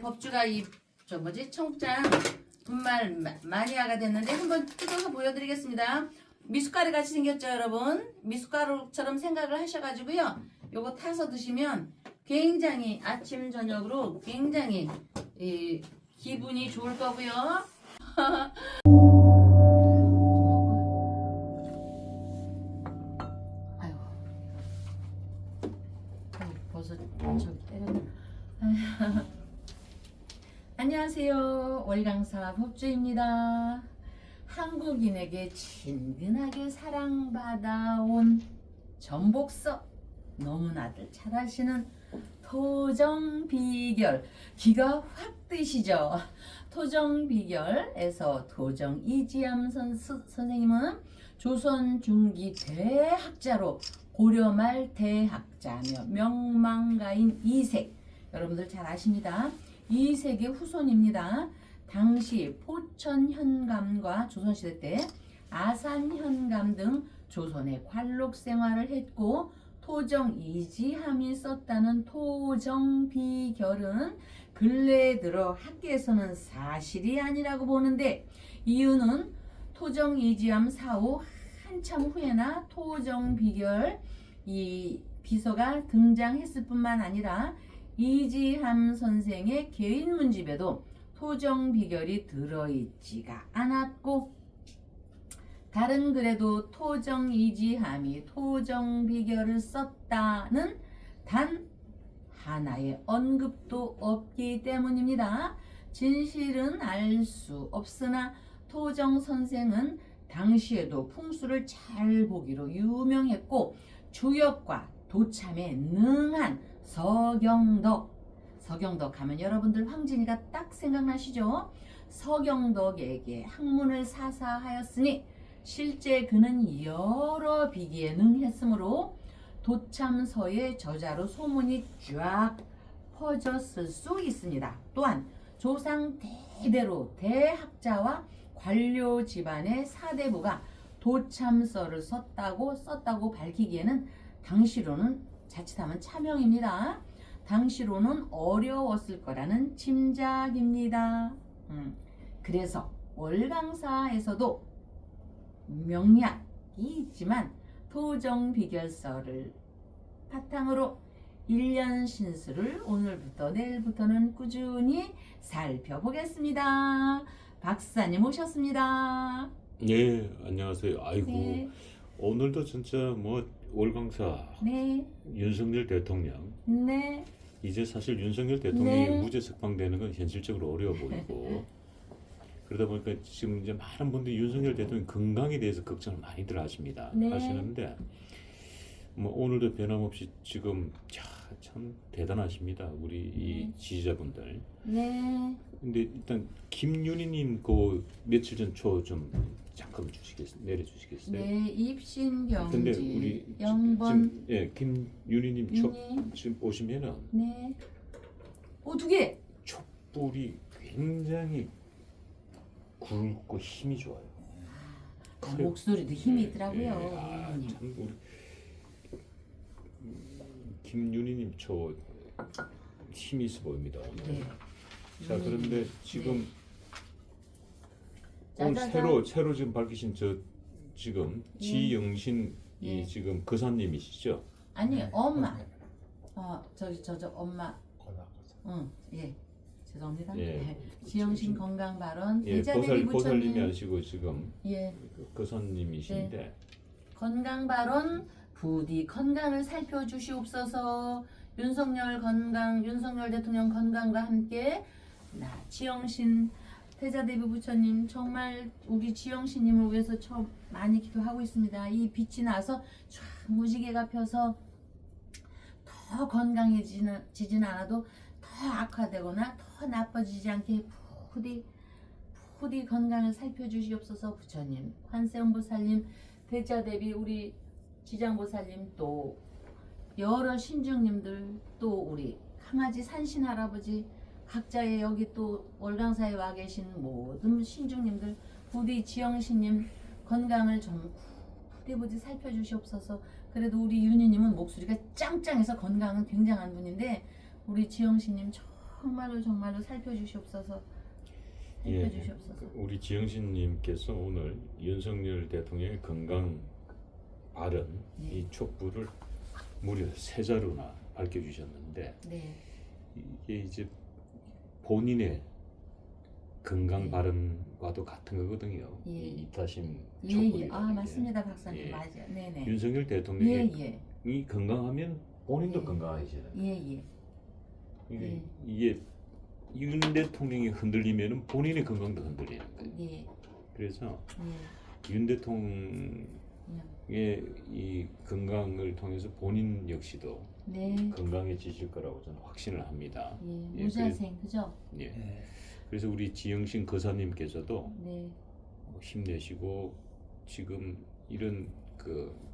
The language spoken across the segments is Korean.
법주가 청장 분말 마니아가 됐는데 한번 뜯어서 보여드리겠습니다. 미숫가루 같이 생겼죠, 여러분? 미숫가루처럼 생각을 하셔가지고요. 요거 타서 드시면 굉장히 아침 저녁으로 굉장히 기분이 좋을 거고요. 아유, 버섯 저기 때렸네. 안녕하세요. 월강사 법주입니다. 한국인에게 친근하게 사랑받아온 전복서 너무나들 잘 아시는 토정비결 기가 확 뜨시죠? 토정비결에서 토정 이지암 선생님은 조선 중기 대학자로 고려 말 대학자며 명망가인 이색, 여러분들 잘 아십니다. 이색의 후손입니다. 당시 포천 현감과 조선시대 때 아산 현감 등 조선의 관록 생활을 했고 토정 이지함이 썼다는 토정비결은 근래에 들어 학계에서는 사실이 아니라고 보는데, 이유는 토정 이지함 사후 한참 후에나 토정비결 이 비서가 등장했을 뿐만 아니라 이지함 선생의 개인 문집에도 토정비결이 들어있지가 않았고, 다른 글에도 토정이지함이 토정비결을 썼다는 단 하나의 언급도 없기 때문입니다. 진실은 알 수 없으나 토정 선생은 당시에도 풍수를 잘 보기로 유명했고 주역과 도참에 능한 서경덕 하면 여러분들 황진이가 딱 생각나시죠? 서경덕에게 학문을 사사하였으니 실제 그는 여러 비기에 능했으므로 도참서의 저자로 소문이 쫙 퍼졌을 수 있습니다. 또한 조상 대대로 대학자와 관료 집안의 사대부가 도참서를 썼다고 밝히기에는 당시로는 자칫하면 차명입니다. 당시로는 어려웠을 거라는 짐작입니다. 그래서 월강사에서도 명약이 있지만 토정비결서를 바탕으로 1년 신수를 오늘부터 내일부터는 꾸준히 살펴보겠습니다. 박사님 오셨습니다. 네, 안녕하세요. 아이고, 네. 오늘도 진짜 월강사 네. 윤석열 대통령, 네. 이제 사실 윤석열 대통령이 네. 무죄 석방되는 건 현실적으로 어려워 보이고 그러다 보니까 지금 이제 많은 분들이 윤석열 대통령 건강에 대해서 걱정을 많이들 하십니다. 네. 하시는데 오늘도 변함없이 지금 참 대단하십니다. 우리 이 지지자분들. 네. 근데 일단 김윤희님 그 며칠 전 초 좀 잠깐 내려주시겠어요? 네. 입신경지 근데 우리 0번 지금 김윤희님 지금 보시면은 네. 두 개. 촛불이 굉장히 굵고 힘이 좋아요. 목소리도 힘이 있더라고요. 참 우리 김윤희님 저 힘이 있어 보입니다. 네. 자, 그런데 지금 짜자잔. 오늘 새로 지금 밝히신 지금 지영신 이 지금 거사님이시죠? 아니 엄마. 저 엄마. 예. 죄송합니다. 예. 네. 지영신 건강 발언 예, 대자대비 보살님이 부처님. 아시고 지금 예. 거사님이신데 건강 발언 부디 건강을 살펴주시옵소서. 윤석열 대통령 건강과 함께 지영신 태자대비 부처님 정말 우리 지영신님을 위해서 많이 기도하고 있습니다. 이 빛이 나서 쫙 무지개가 펴서 더 건강해지진 않아도 더 악화되거나 더 나빠지지 않게 부디 건강을 살펴주시옵소서. 부처님, 관세음보살님, 대자대비 우리 지장보살님, 또 여러 신중님들, 또 우리 강아지 산신 할아버지, 각자의 여기 또 월강사에 와 계신 모든 신중님들 부디 지영신님 건강을 좀 부디 살펴주시옵소서. 그래도 우리 윤희님은 목소리가 짱짱해서 건강은 굉장한 분인데 우리 지영신님 정말로 정말로 살펴주시옵소서. 예, 살펴주시옵소서. 우리 지영신님께서 오늘 윤석열 대통령의 건강 발언 이 촉구를 무려 3자루나 밝혀주셨는데 네. 이게 이제 본인의 건강 네. 발언과도 같은 거거든요. 예. 이 이타심 예, 촉구라는 예. 아, 게. 맞습니다, 박사님. 예. 맞아요. 네네. 윤석열 예, 대통령이 예. 건강하면 본인도 예. 건강해지는. 예, 예. 이게 윤 대통령이 흔들리면은 본인의 건강도 흔들리는 거예요. 예. 그래서 예. 윤 대통령의 예. 이 건강을 통해서 본인 역시도 네. 건강해지실 거라고 저는 확신을 합니다. 예. 예, 무자생, 그죠? 예. 그래서 우리 지영신 거사님께서도 네. 힘내시고 지금 이런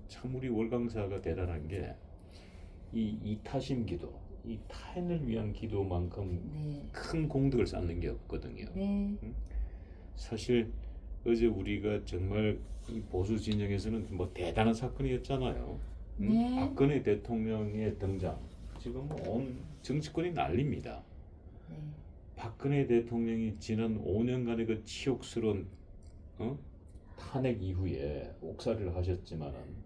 참 우리 월강사가 대단한 게 이 이타심 기도, 이 타인을 위한 기도만큼 네. 큰 공덕을 쌓는 게 없거든요. 네. 사실 어제 우리가 정말 이 보수 진영에서는 뭐 대단한 사건이었잖아요. 네. 박근혜 대통령의 등장, 지금 온 정치권이 난립니다. 네. 박근혜 대통령이 지난 5년간의 그 치욕스러운 탄핵 이후에 옥살이를 하셨지만은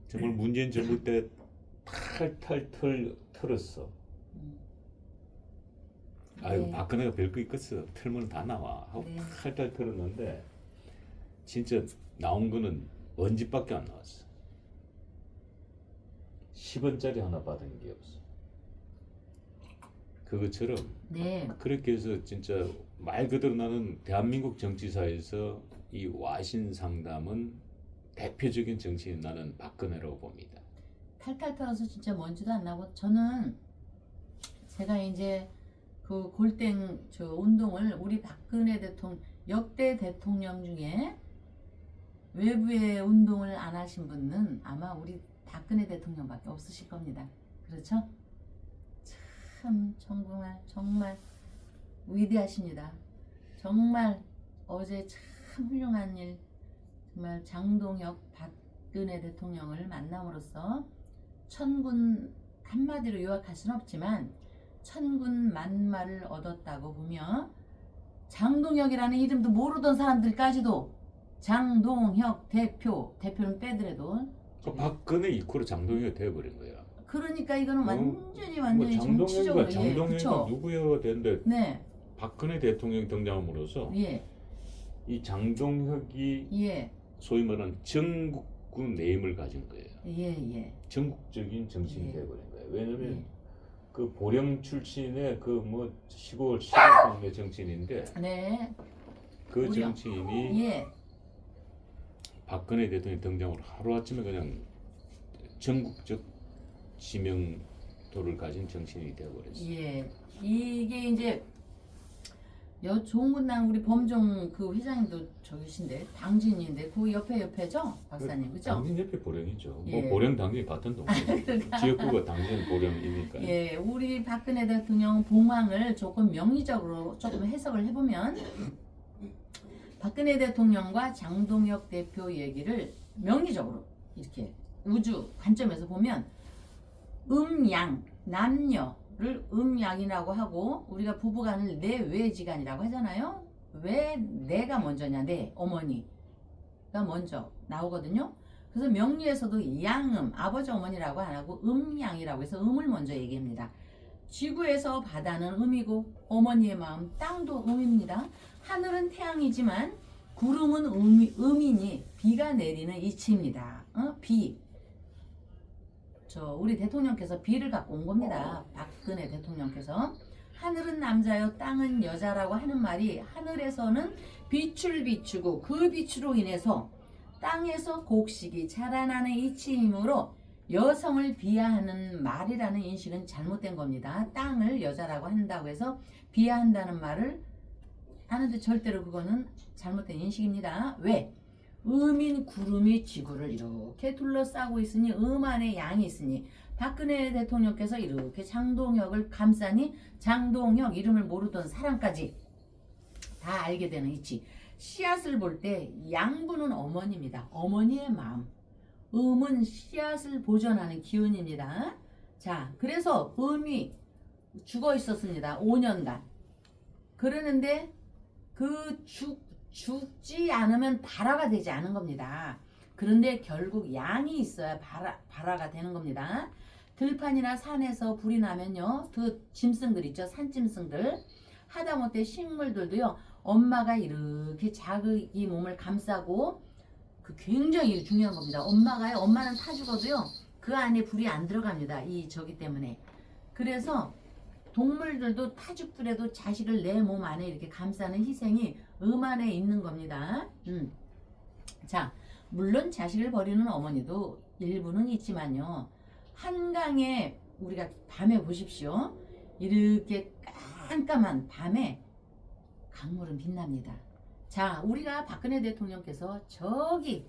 정말 문재인 정부 때 탈탈 털었어. 아유, 네. 박근혜가 별거 있겠어. 털면 다 나와 하고 네. 탈탈 털었는데 진짜 나온 거는 먼지밖에 안 나왔어. 10원짜리 하나 받은 게 없어. 그것처럼 네. 그렇게 해서 진짜 말 그대로 나는 대한민국 정치사에서 이 와신 상담은 대표적인 정치인 나는 박근혜라고 봅니다. 탈탈 털어서 진짜 먼지도 안 나고 저는 제가 이제 그 골땡 저 운동을 우리 박근혜 대통령 역대 대통령 중에 외부의 운동을 안 하신 분은 아마 우리 박근혜 대통령밖에 없으실 겁니다. 그렇죠? 참 정말 위대하십니다. 정말 어제 참 훌륭한 일 정말 장동혁 박근혜 대통령을 만남으로써 천군 한마디로 요약할 수는 없지만 천군 만마를 얻었다고 보며 장동혁이라는 이름도 모르던 사람들까지도 장동혁 대표는 빼더라도 박근혜 이코로 장동혁이 되어버린 거야. 그러니까 이거는 완전히 뭐 정치적으로 장동혁이 그쵸? 누구여야 되는데 네, 박근혜 대통령 등장함으로써 예, 이 장동혁이 예, 소위 말하는 전국구 네임을 가진 거예요. 예. 전국적인 정치인이 예. 되어버린 거예요. 왜냐면 예. 그 보령 출신의 그 뭐 시골 동네 정치인인데 네, 그 보령. 정치인이 예, 박근혜 대통령 등장으로 하루아침에 그냥 전국적 지명도를 가진 정치인이 되어버렸어요. 예. 이게 이제 종군당 우리 범종 그 회장님도 저기신데 당진인데 그 옆에죠 박사님 그죠? 당진 옆에 보령이죠. 예. 뭐 보령 당진이 같은 동네. 지역구가 당진 보령이니까. 예, 우리 박근혜 대통령 봉황을 조금 명의적으로 조금 해석을 해보면 박근혜 대통령과 장동혁 대표 얘기를 명의적으로 이렇게 우주 관점에서 보면 음양 남녀를 음양이라고 하고 우리가 부부간을 내외지간이라고 하잖아요. 왜 내가 먼저냐? 내 어머니가 먼저 나오거든요. 그래서 명리에서도 양음 아버지 어머니라고 안 하고 음양이라고 해서 음을 먼저 얘기합니다. 지구에서 바다는 음이고 어머니의 마음 땅도 음입니다. 하늘은 태양이지만 구름은 음이니 비가 내리는 이치입니다. 비. 우리 대통령께서 비를 갖고 온 겁니다. 박근혜 대통령께서. 하늘은 남자요 땅은 여자라고 하는 말이 하늘에서는 빛을 비추고 그 빛으로 인해서 땅에서 곡식이 자라나는 이치이므로 여성을 비하하는 말이라는 인식은 잘못된 겁니다. 땅을 여자라고 한다고 해서 비하한다는 말을 하는데 절대로 그거는 잘못된 인식입니다. 왜? 음인 구름이 지구를 이렇게 둘러싸고 있으니 음 안에 양이 있으니 박근혜 대통령께서 이렇게 장동혁을 감싸니 장동혁 이름을 모르던 사람까지 다 알게 되는 이치. 씨앗을 볼 때 양분은 어머니입니다. 어머니의 마음. 음은 씨앗을 보존하는 기운입니다. 자, 그래서 음이 죽어 있었습니다. 5년간. 그러는데 죽지 않으면 발화가 되지 않은 겁니다. 그런데 결국 양이 있어야 발화가 되는 겁니다. 들판이나 산에서 불이 나면요, 그 짐승들 있죠, 산짐승들, 하다못해 식물들도요, 엄마가 이렇게 자기 몸을 감싸고, 그 굉장히 중요한 겁니다. 엄마는 타 죽어도요, 그 안에 불이 안 들어갑니다. 이 저기 때문에. 그래서 동물들도 타 죽더라도 자식을 내 몸 안에 이렇게 감싸는 희생이 안에 있는 겁니다. 자, 물론 자식을 버리는 어머니도 일부는 있지만요, 한강에 우리가 밤에 보십시오. 이렇게 깜깜한 밤에 강물은 빛납니다. 자, 우리가 박근혜 대통령께서 저기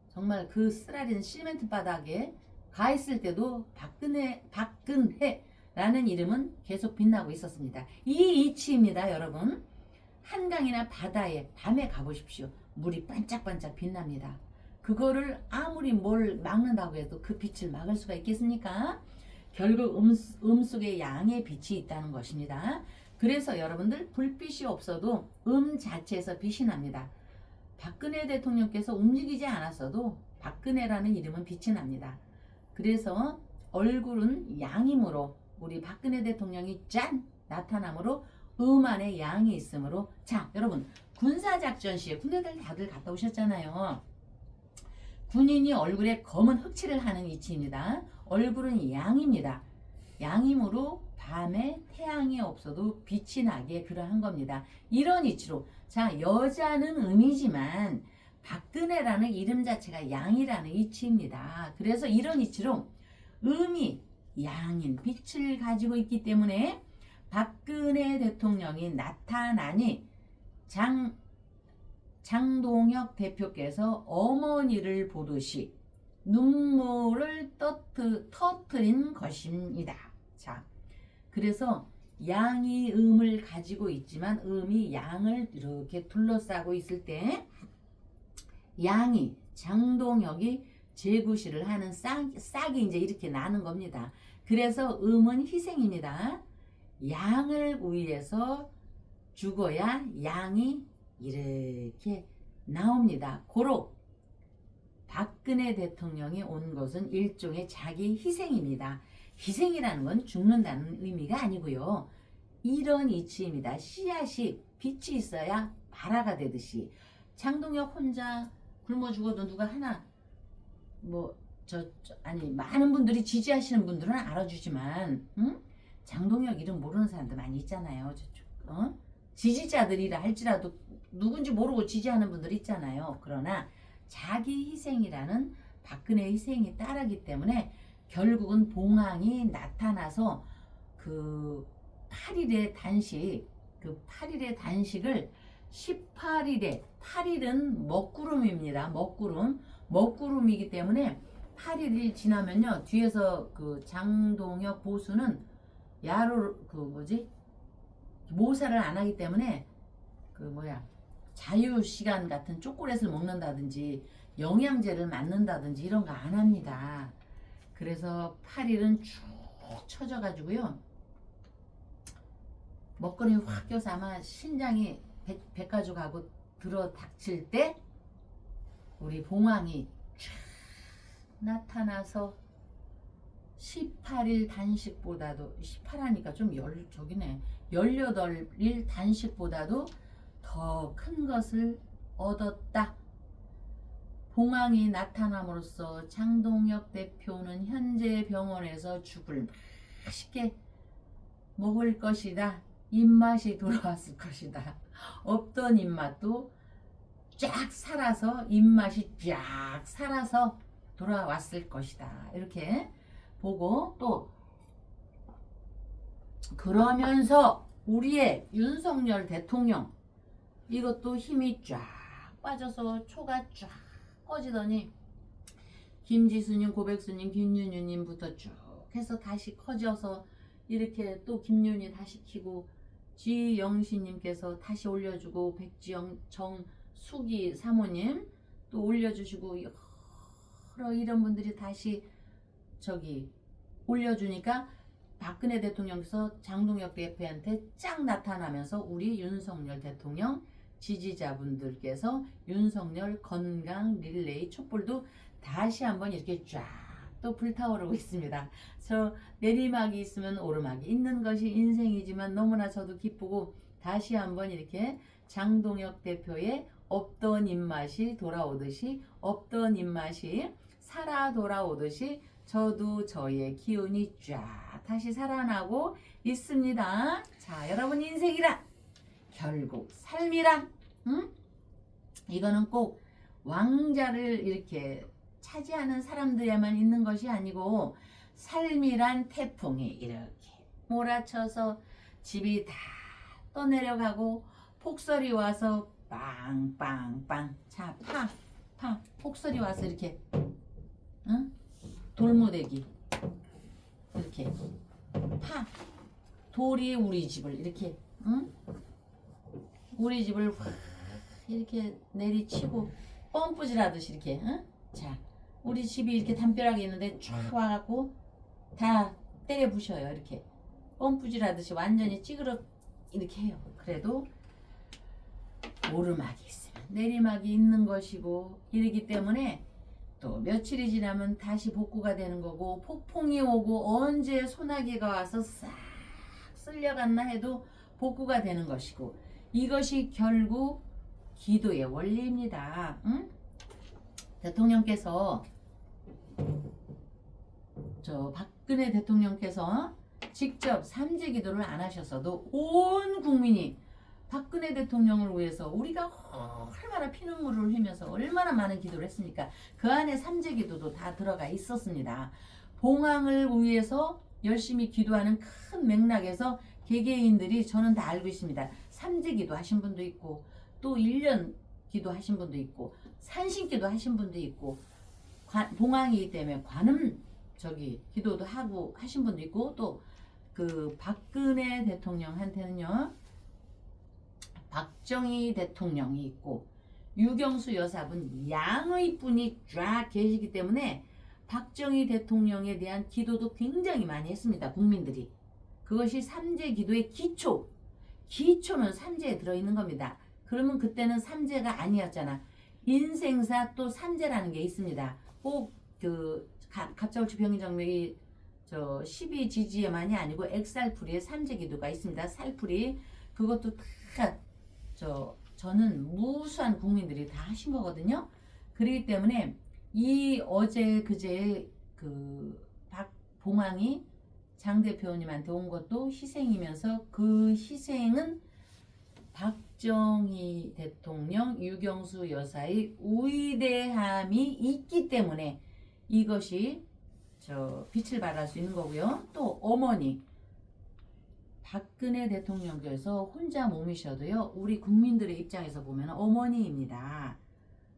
정말 그 쓰라린 시멘트 바닥에 가 있을 때도 박근혜라는 이름은 계속 빛나고 있었습니다. 이 이치입니다, 여러분. 한강이나 바다에 밤에 가보십시오. 물이 반짝반짝 빛납니다. 그거를 아무리 뭘 막는다고 해도 그 빛을 막을 수가 있겠습니까? 결국 속에 양의 빛이 있다는 것입니다. 그래서 여러분들, 불빛이 없어도 자체에서 빛이 납니다. 박근혜 대통령께서 움직이지 않았어도 박근혜라는 이름은 빛이 납니다. 그래서 얼굴은 양이므로 우리 박근혜 대통령이 짠 나타남으로 안에 양이 있으므로. 자, 여러분, 군사작전 시에 군대들 다들 갔다 오셨잖아요. 군인이 얼굴에 검은 흑칠을 하는 위치입니다. 얼굴은 양입니다. 양이므로 밤에 태양이 없어도 빛이 나게 그러한 겁니다. 이런 이치로, 자, 여자는 음이지만 박근혜라는 이름 자체가 양이라는 이치입니다. 그래서 이런 이치로 음이 양인 빛을 가지고 있기 때문에 박근혜 대통령이 나타나니 장동혁 대표께서 어머니를 보듯이 눈물을 터뜨린 것입니다. 자, 그래서 양이 음을 가지고 있지만 음이 양을 이렇게 둘러싸고 있을 때 양이 장동혁이 제구실을 하는 싹이 이제 이렇게 나는 겁니다. 그래서 음은 희생입니다. 양을 위해서 죽어야 양이 이렇게 나옵니다. 고로 박근혜 대통령이 온 것은 일종의 자기 희생입니다. 희생이라는 건 죽는다는 의미가 아니고요. 이런 이치입니다. 씨앗이 빛이 있어야 발화가 되듯이 장동혁 혼자 굶어 죽어도 누가 하나 아니 많은 분들이 지지하시는 분들은 알아주지만 장동혁 이름 모르는 사람도 많이 있잖아요. 지지자들이라 할지라도 누군지 모르고 지지하는 분들 있잖아요. 그러나 자기 희생이라는 박근혜 희생이 따르기 때문에 결국은 봉황이 나타나서 그 8일의 단식을 18일에 8일은 먹구름입니다. 먹구름이기 때문에 8일이 지나면요, 뒤에서 그 장동혁 보수는 모사를 안 하기 때문에 자유시간 같은 초콜릿을 먹는다든지 영양제를 맞는다든지 이런 거 안 합니다. 그래서 8일은 쭉 쳐져가지고요, 먹거리 확 껴서 아마 신장이 백가죽하고 들어 닥칠 때 우리 봉황이 쫙 나타나서 18일 단식보다도 18하니까 좀 18일 단식보다도 더 큰 것을 얻었다. 봉황이 나타남으로써 장동혁 대표는 현재 병원에서 죽을 맛있게 먹을 것이다. 입맛이 돌아왔을 것이다. 없던 입맛도 쫙 살아서 입맛이 쫙 살아서 돌아왔을 것이다. 이렇게 보고, 또 그러면서 우리의 윤석열 대통령 이것도 힘이 쫙 빠져서 초가 쫙 꺼지더니 김지수님, 고백수님, 김윤유님부터 쭉 해서 다시 커져서 이렇게 또 김윤희 다시 키고 지영신님께서 다시 올려주고 백지영, 정수기 사모님 또 올려주시고 여러 이런 분들이 다시 올려주니까 박근혜 대통령께서 장동혁 대표한테 쫙 나타나면서 우리 윤석열 대통령 지지자분들께서 윤석열 건강 릴레이 촛불도 다시 한번 이렇게 쫙 또 불타오르고 있습니다. 저 내리막이 있으면 오르막이 있는 것이 인생이지만 너무나 저도 기쁘고 다시 한번 이렇게 장동혁 대표의 없던 입맛이 돌아오듯이 없던 입맛이 살아 돌아오듯이 저도 저의 기운이 쫙 다시 살아나고 있습니다. 자, 여러분 인생이란 결국 삶이란 이거는 꼭 왕자를 이렇게 차지하는 사람들에만 있는 것이 아니고 삶이란 태풍이 이렇게 몰아쳐서 집이 다 떠내려가고 폭설이 와서 빵빵빵 자, 파 폭설이 와서 이렇게 돌무대기 이렇게 돌이 우리 집을 이렇게 우리 집을 확 이렇게 내리치고 펌프질하듯이 이렇게 자 우리 집이 이렇게 담벼락이 있는데 쫙 와갖고 다 때려 부셔요. 이렇게 펌프질하듯이 완전히 찌그러 이렇게 해요. 그래도 오르막이 있으면 내리막이 있는 것이고 이러기 때문에 또 며칠이 지나면 다시 복구가 되는 거고 폭풍이 오고 언제 소나기가 와서 싹 쓸려갔나 해도 복구가 되는 것이고 이것이 결국 기도의 원리입니다. 대통령께서 저 박근혜 대통령께서 직접 삼재 기도를 안 하셨어도 온 국민이 박근혜 대통령을 위해서 우리가 얼마나 피눈물을 흘리면서 얼마나 많은 기도를 했습니까? 그 안에 삼재 기도도 다 들어가 있었습니다. 봉황을 위해서 열심히 기도하는 큰 맥락에서 개개인들이 저는 다 알고 있습니다. 삼재 기도 하신 분도 있고 또 1년 기도 하신 분도 있고 산신 기도 하신 분도 있고 봉황이기 때문에 관음 기도도 하고 하신 분도 있고 또 그 박근혜 대통령한테는요 박정희 대통령이 있고 유경수 여사분 양의 분이 쫙 계시기 때문에 박정희 대통령에 대한 기도도 굉장히 많이 했습니다. 국민들이. 그것이 삼재 기도의 기초는 삼재에 들어있는 겁니다. 그러면 그때는 삼재가 아니었잖아. 인생사 또 삼재라는 게 있습니다. 꼭 그 갑자올추 병인정맥이 12지지에만이 아니고 액살풀이에 삼재 기도가 있습니다. 살풀이 그것도 다 저는 무수한 국민들이 다 하신 거거든요. 그렇기 때문에 이 어제 그제 그 박봉황이 장 대표님한테 온 것도 희생이면서 그 희생은 박정희 대통령, 유경수 여사의 위대함이 있기 때문에 이것이 빛을 발할 수 있는 거고요. 또 어머니 박근혜 대통령께서 혼자 몸이셔도요. 우리 국민들의 입장에서 보면 어머니입니다.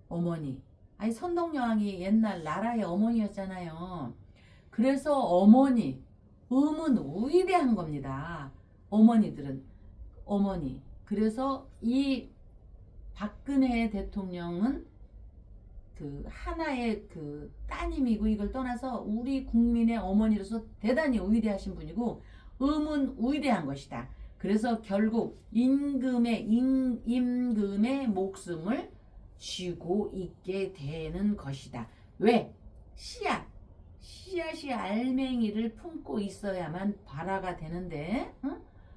어머니. 아니 선동여왕이 옛날 나라의 어머니였잖아요. 그래서 어머니 음은 위대한 겁니다. 어머니들은 어머니. 그래서 이 박근혜 대통령은 그 하나의 그 따님이고 이걸 떠나서 우리 국민의 어머니로서 대단히 위대하신 분이고 음은 위대한 것이다. 그래서 결국 임금의 목숨을 쥐고 있게 되는 것이다. 왜? 씨앗이 알맹이를 품고 있어야만 발화가 되는데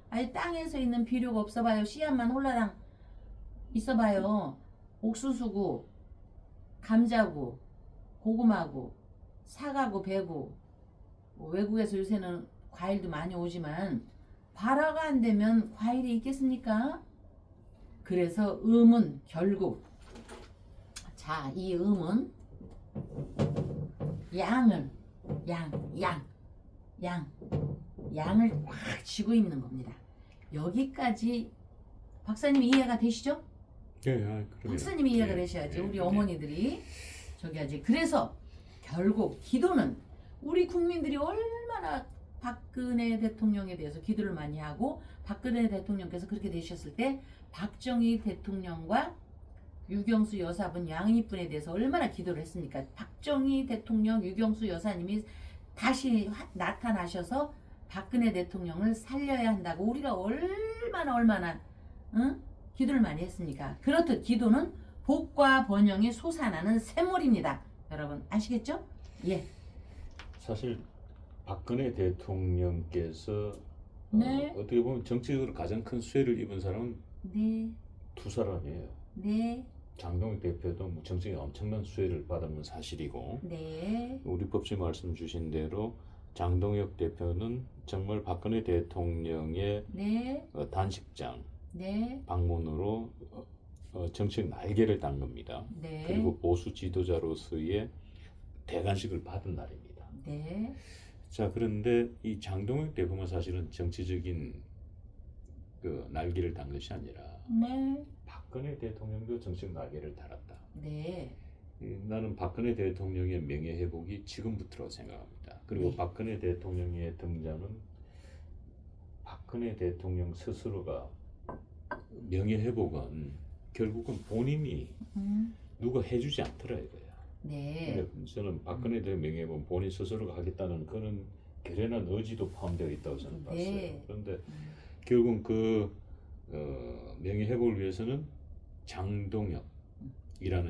아니 땅에서 있는 비료가 없어봐요. 씨앗만 홀라당 있어봐요. 옥수수고 감자고 고구마고 사과고 배고 외국에서 요새는 과일도 많이 오지만 발화가 안 되면 과일이 있겠습니까? 그래서 음은 결국 이 음은 양을 꽉 쥐고 있는 겁니다. 여기까지 박사님이 이해가 되시죠? 네, 박사님이 이해가 되셔야지 우리 어머니들이 저기 하지. 그래서 결국 기도는 우리 국민들이 얼마나 박근혜 대통령에 대해서 기도를 많이 하고 박근혜 대통령께서 그렇게 되셨을 때 박정희 대통령과 유경수 여사분 양이분에 대해서 얼마나 기도를 했습니까? 박정희 대통령 유경수 여사님이 다시 나타나셔서 박근혜 대통령을 살려야 한다고 우리가 얼마나 응? 기도를 많이 했습니까? 그렇듯 기도는 복과 번영이 솟아나는 샘물입니다. 여러분 아시겠죠? 예. 사실 박근혜 대통령께서 네. 어떻게 보면 정치적으로 가장 큰 수혜를 입은 사람은 네. 두 사람이에요. 네. 장동혁 대표도 뭐 정치에 엄청난 수혜를 받은 사실이고, 네. 우리 법치 말씀 주신 대로 장동혁 대표는 정말 박근혜 대통령의 네. 단식장 네. 방문으로 정책 날개를 단 겁니다. 네. 그리고 보수 지도자로서의 대관식을 받은 날입니다. 네. 자, 그런데 이 장동혁 대표만 사실은 정치적인 그 날개를 단 것이 아니라 네. 박근혜 대통령도 정책 날개를 달았다. 네. 나는 박근혜 대통령의 명예 회복이 지금부터라고 생각합니다. 그리고 네. 박근혜 대통령의 등장은 박근혜 대통령 스스로가 명예 회복은 결국은 본인이 누가 해주지 않더라 이거야. 네. 근데 저는 박근혜 대통령 명예 회복은 본인 스스로가 하겠다는 그런 결연한 의지도 포함되어 있다고 저는 봤어요. 네. 그런데 결국은 그 명예 회복을 위해서는 장동혁이라는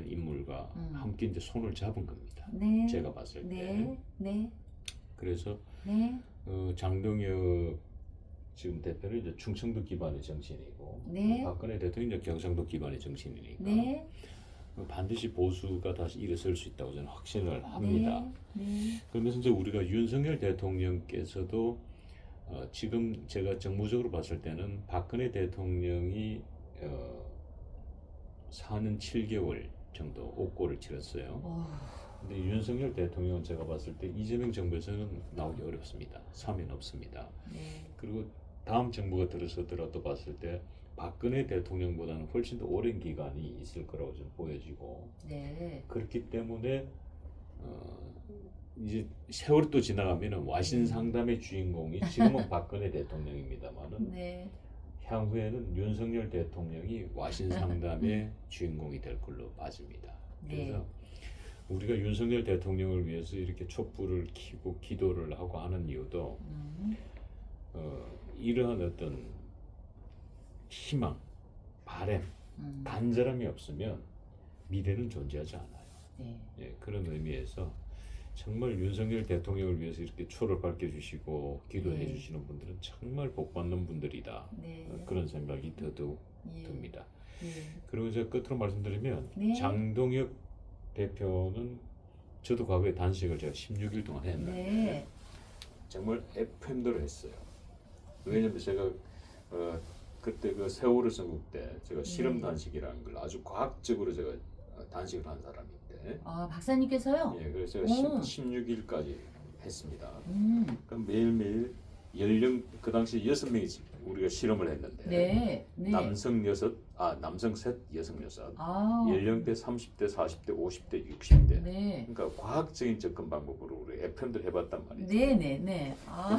인물과 함께 이제 손을 잡은 겁니다. 네. 제가 봤을 때. 네. 네. 그래서 네. 장동혁 지금 대표는 이제 충청도 기반의 정치인이고, 네. 박근혜 대통령이 이제 경상도 기반의 정치인이니까 네. 반드시 보수가 다시 일어설 수 있다고 저는 확신을 합니다. 네. 그러면서 이제 우리가 윤석열 대통령께서도 지금 제가 정무적으로 봤을 때는 박근혜 대통령이 4년 7개월 정도 옥고를 치렀어요. 근데 윤석열 대통령은 제가 봤을 때 이재명 정부에서는 나오기 어렵습니다. 사면 없습니다. 네. 그리고 다음 정부가 들어서더라도 봤을 때 박근혜 대통령보다는 훨씬 더 오랜 기간이 있을 거라고 좀 보여지고, 네. 그렇기 때문에 이제 세월이 또 지나가면은 와신 상담의 주인공이 지금은 박근혜 대통령입니다만은 네. 향후에는 윤석열 대통령이 와신 상담의 주인공이 될 걸로 봐집니다. 네. 그래서 우리가 윤석열 대통령을 위해서 이렇게 촛불을 켜고 기도를 하고 하는 이유도 이러한 어떤 희망, 바램, 간절함이 없으면 미래는 존재하지 않아요. 네. 예, 그런 의미에서 정말 윤석열 대통령을 위해서 이렇게 초를 밝혀주시고 기도해 네. 주시는 분들은 정말 복받는 분들이다. 네. 그런 생각이 더더욱 예. 듭니다. 예. 그리고 제가 끝으로 말씀드리면 네. 장동혁 대표는 저도 과거에 단식을 제가 16일 동안 했는데 네. 정말 FM대로 했어요. 왜냐면 제가 그때 그 세월호 전국 때 제가 실험 단식이라는 걸 아주 과학적으로 제가 단식을 한 사람인데, 박사님께서요? 예, 그래서 제가 16일까지 했습니다. 그럼 매일매일 그 당시 6명이 우리가 실험을 했는데, 네. 네. 남성 셋, 여성 여섯, 아. 연령대 30대, 40대, 50대, 60대. 네. 그러니까 과학적인 접근 방법으로 우리 FM들 해봤단 말이죠. 네, 네, 네. 아.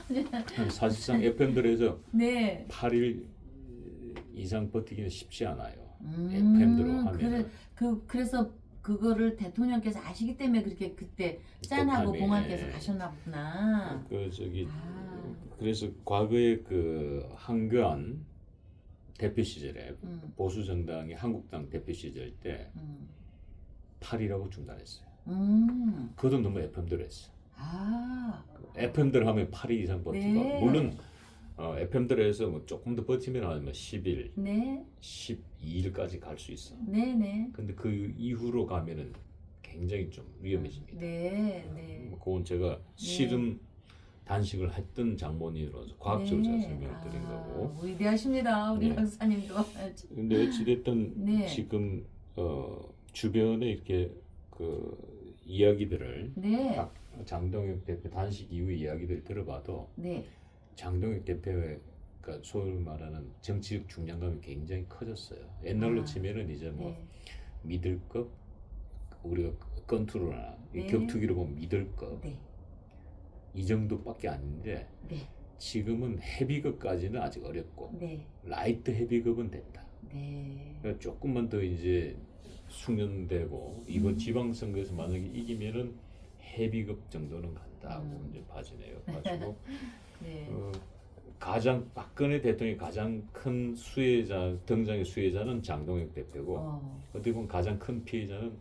그런데 사실상 FM들에서 네. 8일 이상 버티기는 쉽지 않아요. FM대로 하면. 그래서 그거를 대통령께서 아시기 때문에 그렇게 그때 짠하고 못하네. 봉화께서 가셨나 보구나. 그래서 과거에 그 한교안 대표 시절에 보수 정당이 한국당 대표 시절 때 8이라고 중단했어요. 그것도 너무 FM대로 했어. FM대로 하면 8일 이상 버티고, 네. 물론 FM대로 해서 뭐 조금 더 버티면 아니면 10일, 네. 12일까지 갈 수 있어. 네, 네. 근데 그 이후로 가면은 굉장히 좀 위험해집니다. 네, 네. 그건 제가 실험 단식을 했던 장본인으로서 과학적으로 제가 설명을 드린 거고. 위대하십니다, 우리 네. 박사님도. 근데 어찌됐든 네. 지금 주변에 이렇게 그 이야기들을 네. 장동혁 대표 단식 이후 이야기들을 들어봐도 네. 장동혁 대표의 그러니까 소위 말하는 정치적 중량감이 굉장히 커졌어요. 옛날로 치면은 이제 뭐 네. 미들급, 우리가 건투로나 네. 격투기로 보면 미들급 네. 이 정도밖에 아닌데, 네. 지금은 헤비급까지는 아직 어렵고 네. 라이트 헤비급은 됐다. 네. 그러니까 조금만 더 이제 숙련되고 이번 지방선거에서 만약에 이기면은 해비급 정도는 간다고 이제 봐지네요. 가지고 네. 가장 박근혜 대통령이 가장 큰 수혜자 등장의 수혜자는 장동혁 대표고 어떻게 보면 가장 큰 피해자는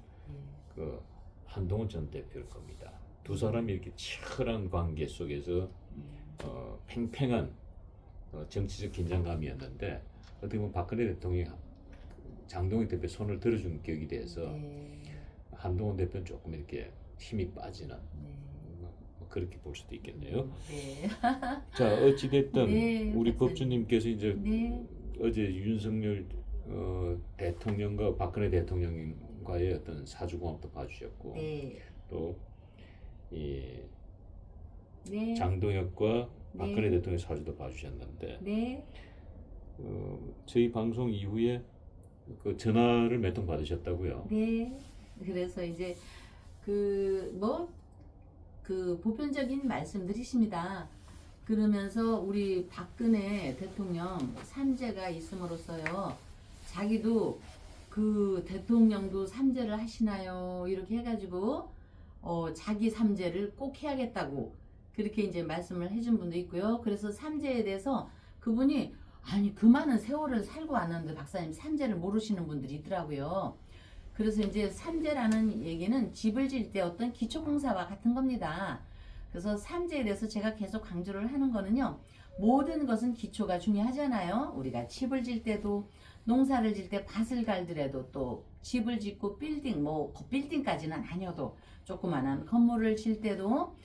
그 한동훈 전 대표일 겁니다. 두 사람이 이렇게 치열한 관계 속에서 팽팽한 정치적 긴장감이었는데 어떻게 보면 박근혜 대통령이 장동혁 대표 손을 들어준 격이 돼서 한동훈 대표는 조금 이렇게 힘이 빠지는 그렇게 볼 수도 있겠네요. 네. 자, 어찌됐든 네, 우리 박사님. 법주님께서 이제 네. 어제 윤석열 대통령과 박근혜 대통령과의 어떤 사주공합도 봐주셨고 네. 또 이 네. 장동혁과 네. 박근혜 대통령 사주도 봐주셨는데 네. 저희 방송 이후에 그 전화를 몇 통 받으셨다고요? 네. 그래서 이제 그 보편적인 말씀들이십니다. 그러면서 우리 박근혜 대통령 삼재가 있음으로써요. 자기도 그 대통령도 삼재를 하시나요? 이렇게 해가지고 자기 삼재를 꼭 해야겠다고 그렇게 이제 말씀을 해준 분도 있고요. 그래서 삼재에 대해서 그분이 아니 그 많은 세월을 살고 왔는데 박사님 삼재를 모르시는 분들이 있더라고요. 그래서 이제 삼재라는 얘기는 집을 지을 때 어떤 기초공사와 같은 겁니다. 그래서 삼재에 대해서 제가 계속 강조를 하는 거는요. 모든 것은 기초가 중요하잖아요. 우리가 집을 질 때도 농사를 질 때 밭을 갈더라도 또 집을 짓고 빌딩 빌딩까지는 아니어도 조그만한 건물을 질 때도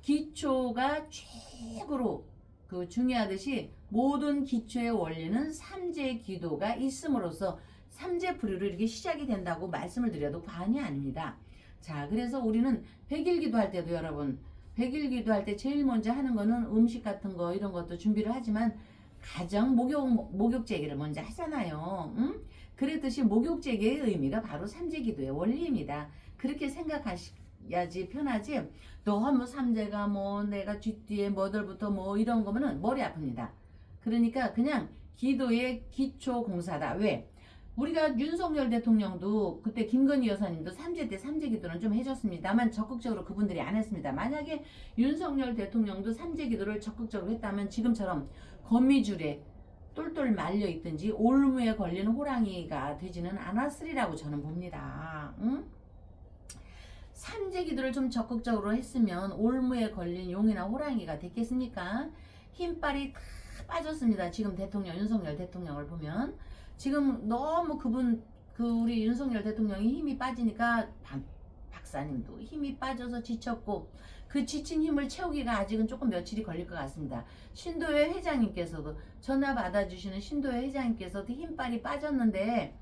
기초가 최고로 그 중요하듯이 모든 기초의 원리는 삼재 기도가 있음으로써 삼재불유로 이렇게 시작이 된다고 말씀을 드려도 과언이 아닙니다. 자, 그래서 우리는 백일기도 할 때도 여러분, 백일기도 할 때 제일 먼저 하는 거는 음식 같은 거 이런 것도 준비를 하지만 가정 목욕제기를 먼저 하잖아요. 그랬듯이 목욕제기의 의미가 바로 삼재기도의 원리입니다. 그렇게 생각하셔야지 편하지. 너무 삼재가 내가 뒷뒤에 뭐들부터 이런 거면은 머리 아픕니다. 그러니까 그냥 기도의 기초 공사다. 왜? 우리가 윤석열 대통령도 그때 김건희 여사님도 삼재 때 삼재 기도는 좀 해줬습니다만 적극적으로 그분들이 안 했습니다. 만약에 윤석열 대통령도 삼재 기도를 적극적으로 했다면 지금처럼 거미줄에 똘똘 말려 있든지 올무에 걸리는 호랑이가 되지는 않았으리라고 저는 봅니다. 응? 삼재 기도를 좀 적극적으로 했으면 올무에 걸린 용이나 호랑이가 됐겠습니까? 힘빨이 다 빠졌습니다. 지금 대통령 윤석열 대통령을 보면 지금 너무 우리 윤석열 대통령이 힘이 빠지니까 박사님도 힘이 빠져서 지쳤고 그 지친 힘을 채우기가 아직은 조금 며칠이 걸릴 것 같습니다. 신도회 회장님께서도 전화 받아주시는 신도회 회장님께서도 힘빨이 빠졌는데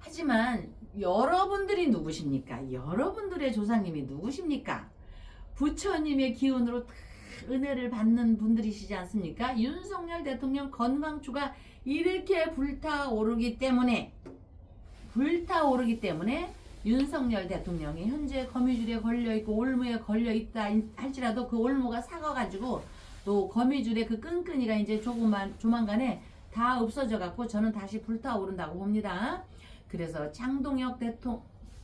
하지만 여러분들이 누구십니까? 여러분들의 조상님이 누구십니까? 부처님의 기운으로 다 은혜를 받는 분들이시지 않습니까? 윤석열 대통령 건강추가 이렇게 불타오르기 때문에 윤석열 대통령이 현재 거미줄에 걸려있고 올무에 걸려있다 할지라도 그 올무가 삭아가지고 또 거미줄에 그 끈끈이가 이제 조만간에 다 없어져 갖고 저는 다시 불타오른다고 봅니다. 그래서 장동혁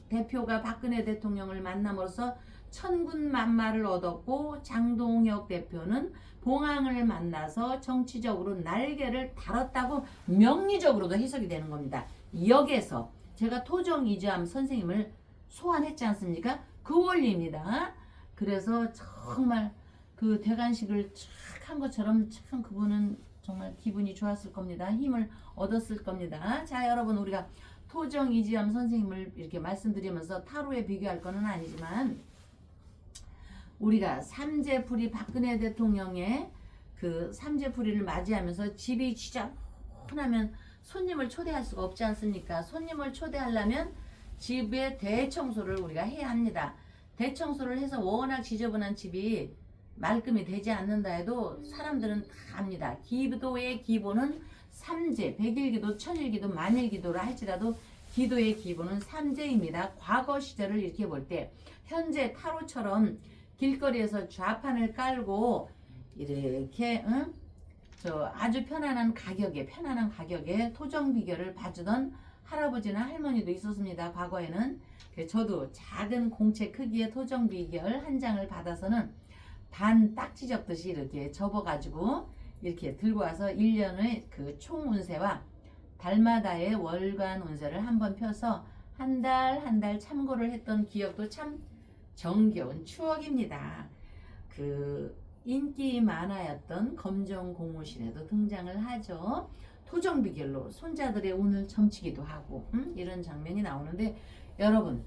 대표가 박근혜 대통령을 만남으로써 천군만마를 얻었고 장동혁 대표는 봉황을 만나서 정치적으로 날개를 달았다고 명리적으로도 해석이 되는 겁니다. 여기에서 제가 토정이지암 선생님을 소환했지 않습니까? 그 원리입니다. 그래서 정말 그 대관식을 착 한 것처럼 참 그분은 정말 기분이 좋았을 겁니다. 힘을 얻었을 겁니다. 자, 여러분 우리가 토정이지암 선생님을 이렇게 말씀드리면서 타로에 비교할 거는 아니지만 우리가 삼재풀이 박근혜 대통령의 그 삼재풀이를 맞이하면서 집이 진짜 흔하면 손님을 초대할 수가 없지 않습니까? 손님을 초대하려면 집에 대청소를 우리가 해야 합니다. 대청소를 해서 워낙 지저분한 집이 말끔히 되지 않는다 해도 사람들은 다 압니다. 기도의 기본은 삼재, 백일기도, 천일기도, 만일기도라 할지라도 기도의 기본은 삼재입니다. 과거 시절을 이렇게 볼 때 현재 타로처럼 길거리에서 좌판을 깔고 이렇게 아주 편안한 가격에 토정 비결을 봐주던 할아버지나 할머니도 있었습니다. 과거에는. 저도 작은 공채 크기의 토정 비결 한 장을 받아서는 반 딱지 접듯이 이렇게 접어가지고 이렇게 들고 와서 1년의 그 총 운세와 달마다의 월간 운세를 한번 펴서 한 달 참고를 했던 기억도 참 정겨운 추억입니다. 그 인기 만화였던 검정 고무신에도 등장을 하죠. 토정 비결로 손자들의 운을 점치기도 하고 이런 장면이 나오는데, 여러분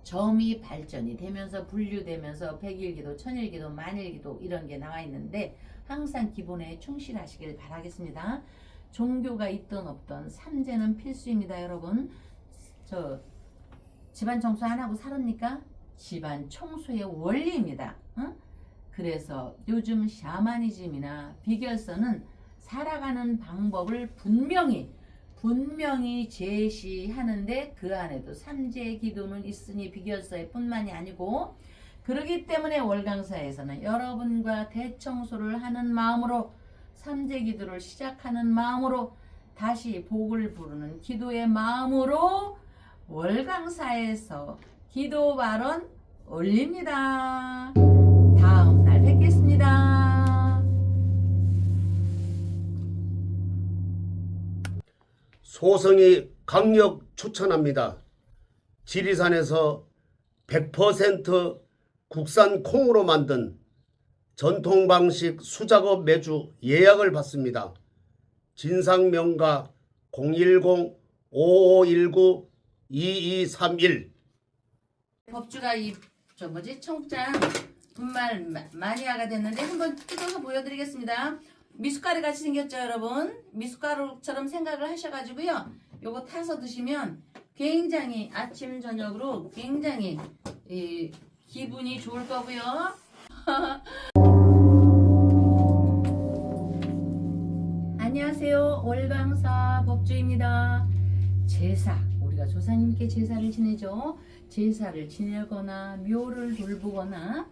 점이 발전이 되면서 분류되면서 백일기도, 천일기도, 만일기도 이런 게 나와 있는데 항상 기본에 충실하시길 바라겠습니다. 종교가 있든 없든 삼재는 필수입니다. 여러분, 저 집안 청소 안 하고 살았니까? 집안 청소의 원리입니다. 그래서 요즘 샤머니즘이나 비결서는 살아가는 방법을 분명히 제시하는데 그 안에도 삼재 기도는 있으니 비결서에 뿐만이 아니고, 그러기 때문에 월강사에서는 여러분과 대청소를 하는 마음으로, 삼재 기도를 시작하는 마음으로, 다시 복을 부르는 기도의 마음으로 월강사에서 기도 발언 올립니다. 다음 날 뵙겠습니다. 소성이 강력 추천합니다. 지리산에서 100% 국산 콩으로 만든 전통 방식 수작업 매주 예약을 받습니다. 진상명가 010-5519-2231. 법주가 청장 분말 마니아가 됐는데 한번 뜯어서 보여드리겠습니다. 미숫가루 같이 생겼죠, 여러분? 미숫가루처럼 생각을 하셔가지고요, 요거 타서 드시면 굉장히 아침 저녁으로 굉장히 기분이 좋을 거고요. 안녕하세요, 월강사 법주입니다. 제사, 우리가 조상님께 제사를 지내죠. 제사를 지내거나 묘를 돌보거나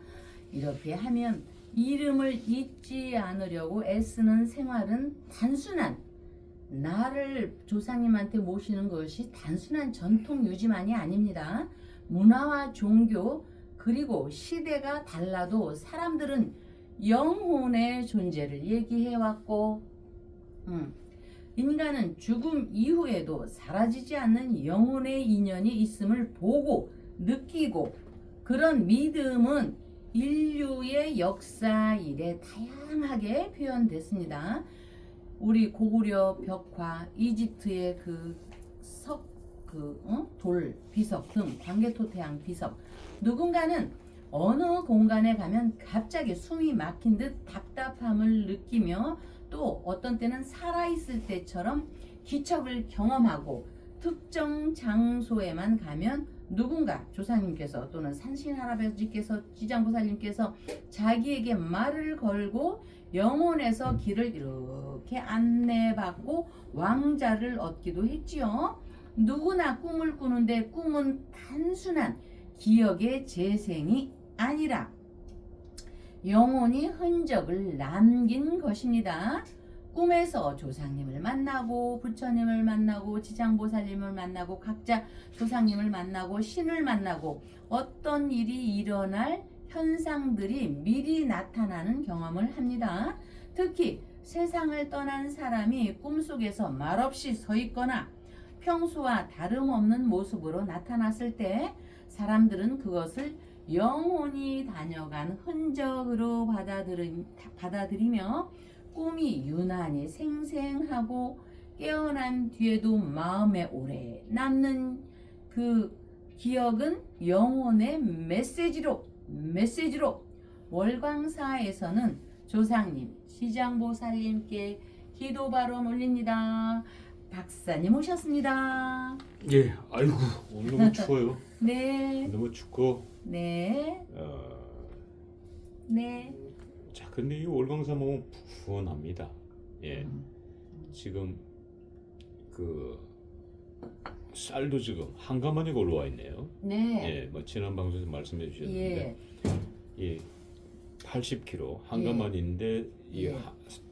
이렇게 하면 이름을 잊지 않으려고 애쓰는 생활은 단순한, 나를 조상님한테 모시는 것이 단순한 전통 유지만이 아닙니다. 문화와 종교 그리고 시대가 달라도 사람들은 영혼의 존재를 얘기해왔고, 인간은 죽음 이후에도 사라지지 않는 영혼의 인연이 있음을 보고 느끼고, 그런 믿음은 인류의 역사 일에 다양하게 표현됐습니다. 우리 고구려 벽화, 이집트의 돌 비석 등 광개토태양 비석, 누군가는 어느 공간에 가면 갑자기 숨이 막힌 듯 답답함을 느끼며, 또 어떤 때는 살아있을 때처럼 기척을 경험하고, 특정 장소에만 가면 누군가 조상님께서 또는 산신할아버지께서, 지장보살님께서 자기에게 말을 걸고 영혼에서 길을 이렇게 안내받고 왕자를 얻기도 했지요. 누구나 꿈을 꾸는데 꿈은 단순한 기억의 재생이 아니라 영혼이 흔적을 남긴 것입니다. 꿈에서 조상님을 만나고 부처님을 만나고 지장보살님을 만나고 각자 조상님을 만나고 신을 만나고 어떤 일이 일어날 현상들이 미리 나타나는 경험을 합니다. 특히 세상을 떠난 사람이 꿈속에서 말없이 서 있거나 평소와 다름없는 모습으로 나타났을 때 사람들은 그것을 영혼이 다녀간 흔적으로 받아들이며 꿈이 유난히 생생하고 깨어난 뒤에도 마음에 오래 남는 그 기억은 영혼의 메시지로 월광사에서는 조상님, 지장보살님께 기도 발언 올립니다. 박사님 오셨습니다. 예, 아이고 오늘 너무 추워요. 네. 너무 춥고. 네. 네. 자, 근데 이 월광사 보면 부원합니다. 예, 지금 그 쌀도 지금 한가마니가 올라와 있네요. 네. 예, 뭐 지난 방송에서 말씀해 주셨는데, 예, 80kg 한가만인데 이 예.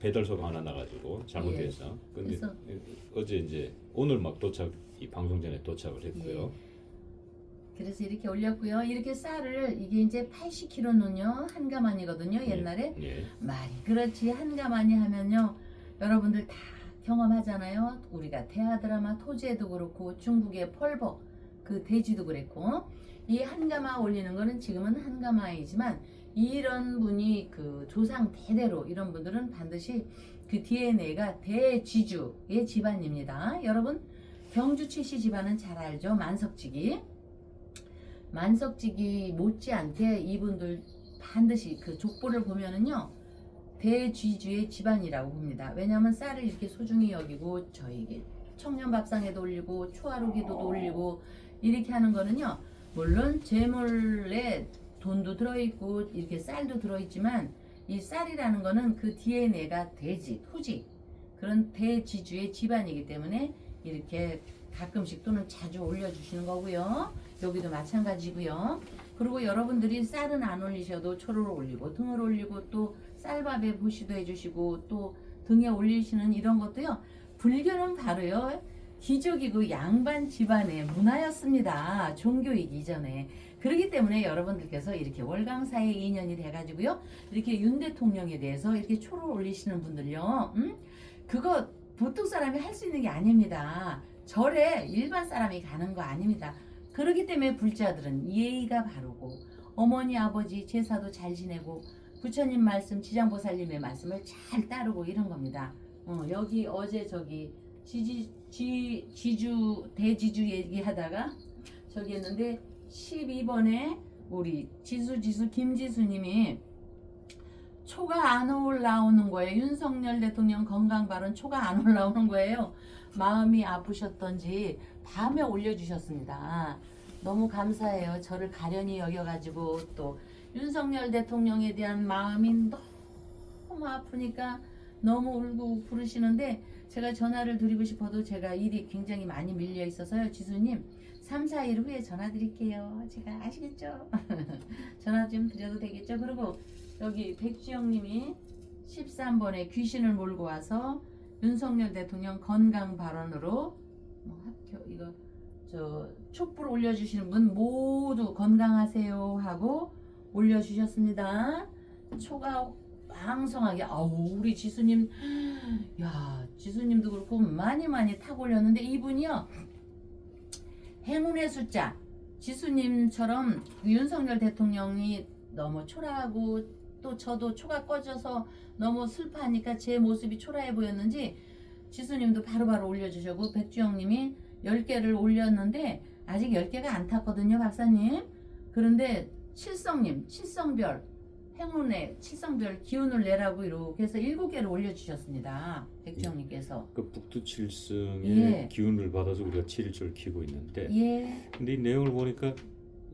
배달소가 하나 나가지고 잘못해서 근데 그래서- 어제 이제 오늘 막 이 방송 전에 도착을 했고요. 그래서 이렇게 올렸고요. 이렇게 쌀을 이게 이제 80kg는요 한가만이거든요. 옛날에 예. 말이 그렇지 한가만이 하면요 여러분들 다 경험하잖아요. 우리가 대하 드라마 토지에도 그렇고 중국의 펄버 그 돼지도 그랬고 이 한가마 올리는 거는 지금은 한가마이지만 이런 분이 그 조상 대대로 이런 분들은 반드시 그 DNA가 대쥐주의 집안입니다. 여러분 경주 최씨 집안은 잘 알죠. 만석지기 못지않게 이분들 반드시 그 족보를 보면은요 대쥐주의 집안이라고 봅니다. 왜냐하면 쌀을 이렇게 소중히 여기고 저에게 청년밥상에도 올리고 초하루 기도도 올리고 이렇게 하는 거는요 물론 재물에 돈도 들어있고 이렇게 쌀도 들어있지만 이 쌀이라는 거는 그 DNA가 돼지, 토지 그런 대지주의 집안이기 때문에 이렇게 가끔씩 또는 자주 올려주시는 거고요. 여기도 마찬가지고요. 그리고 여러분들이 쌀은 안 올리셔도 초를 올리고 등을 올리고 또 쌀밥에 보시도 해주시고 또 등에 올리시는 이런 것도요. 불교는 바로요. 기족이고 양반 집안의 문화였습니다. 종교이기 이전에. 그렇기 때문에 여러분들께서 이렇게 월강사의 인연이 돼가지고요. 이렇게 윤 대통령에 대해서 이렇게 초를 올리시는 분들요. 그거 보통 사람이 할 수 있는 게 아닙니다. 절에 일반 사람이 가는 거 아닙니다. 그렇기 때문에 불자들은 예의가 바르고 어머니 아버지 제사도 잘 지내고 부처님 말씀 지장보살님의 말씀을 잘 따르고 이런 겁니다. 여기 어제 저기 지주 대지주 얘기하다가 저기 했는데 12번에 우리 지수 김지수님이 초가 안 올라오는 거예요. 윤석열 대통령 건강 발언 초가 안 올라오는 거예요. 마음이 아프셨던지 밤에 올려주셨습니다. 너무 감사해요. 저를 가련히 여겨가지고 또 윤석열 대통령에 대한 마음이 너무 아프니까 너무 울고 부르시는데 제가 전화를 드리고 싶어도 제가 일이 굉장히 많이 밀려 있어서요. 지수님 3, 4일 후에 전화 드릴게요. 제가 아시겠죠? 전화 좀 드려도 되겠죠? 그리고 여기 백주영님이 13번에 귀신을 몰고 와서 윤석열 대통령 건강 발언으로 합격 이거 저 촛불 올려주시는 분 모두 건강하세요 하고 올려주셨습니다. 초가 왕성하게 아우 우리 지수님 야 지수님도 그렇고 많이 탁 올렸는데 이분이요 행운의 숫자 지수님처럼 윤석열 대통령이 너무 초라하고 또 저도 초가 꺼져서 너무 슬퍼하니까 제 모습이 초라해 보였는지 지수님도 바로바로 올려주셨고 백주영님이 10개를 올렸는데 아직 10개가 안 탔거든요 박사님. 그런데 칠성님 칠성별 행운의 칠성별 기운을 내라고 이렇게 해서 7개를 올려주셨습니다. 백주영님께서 그 북두칠성의 예. 기운을 받아서 우리가 7일절 키고 있는데 예. 근데 이 내용을 보니까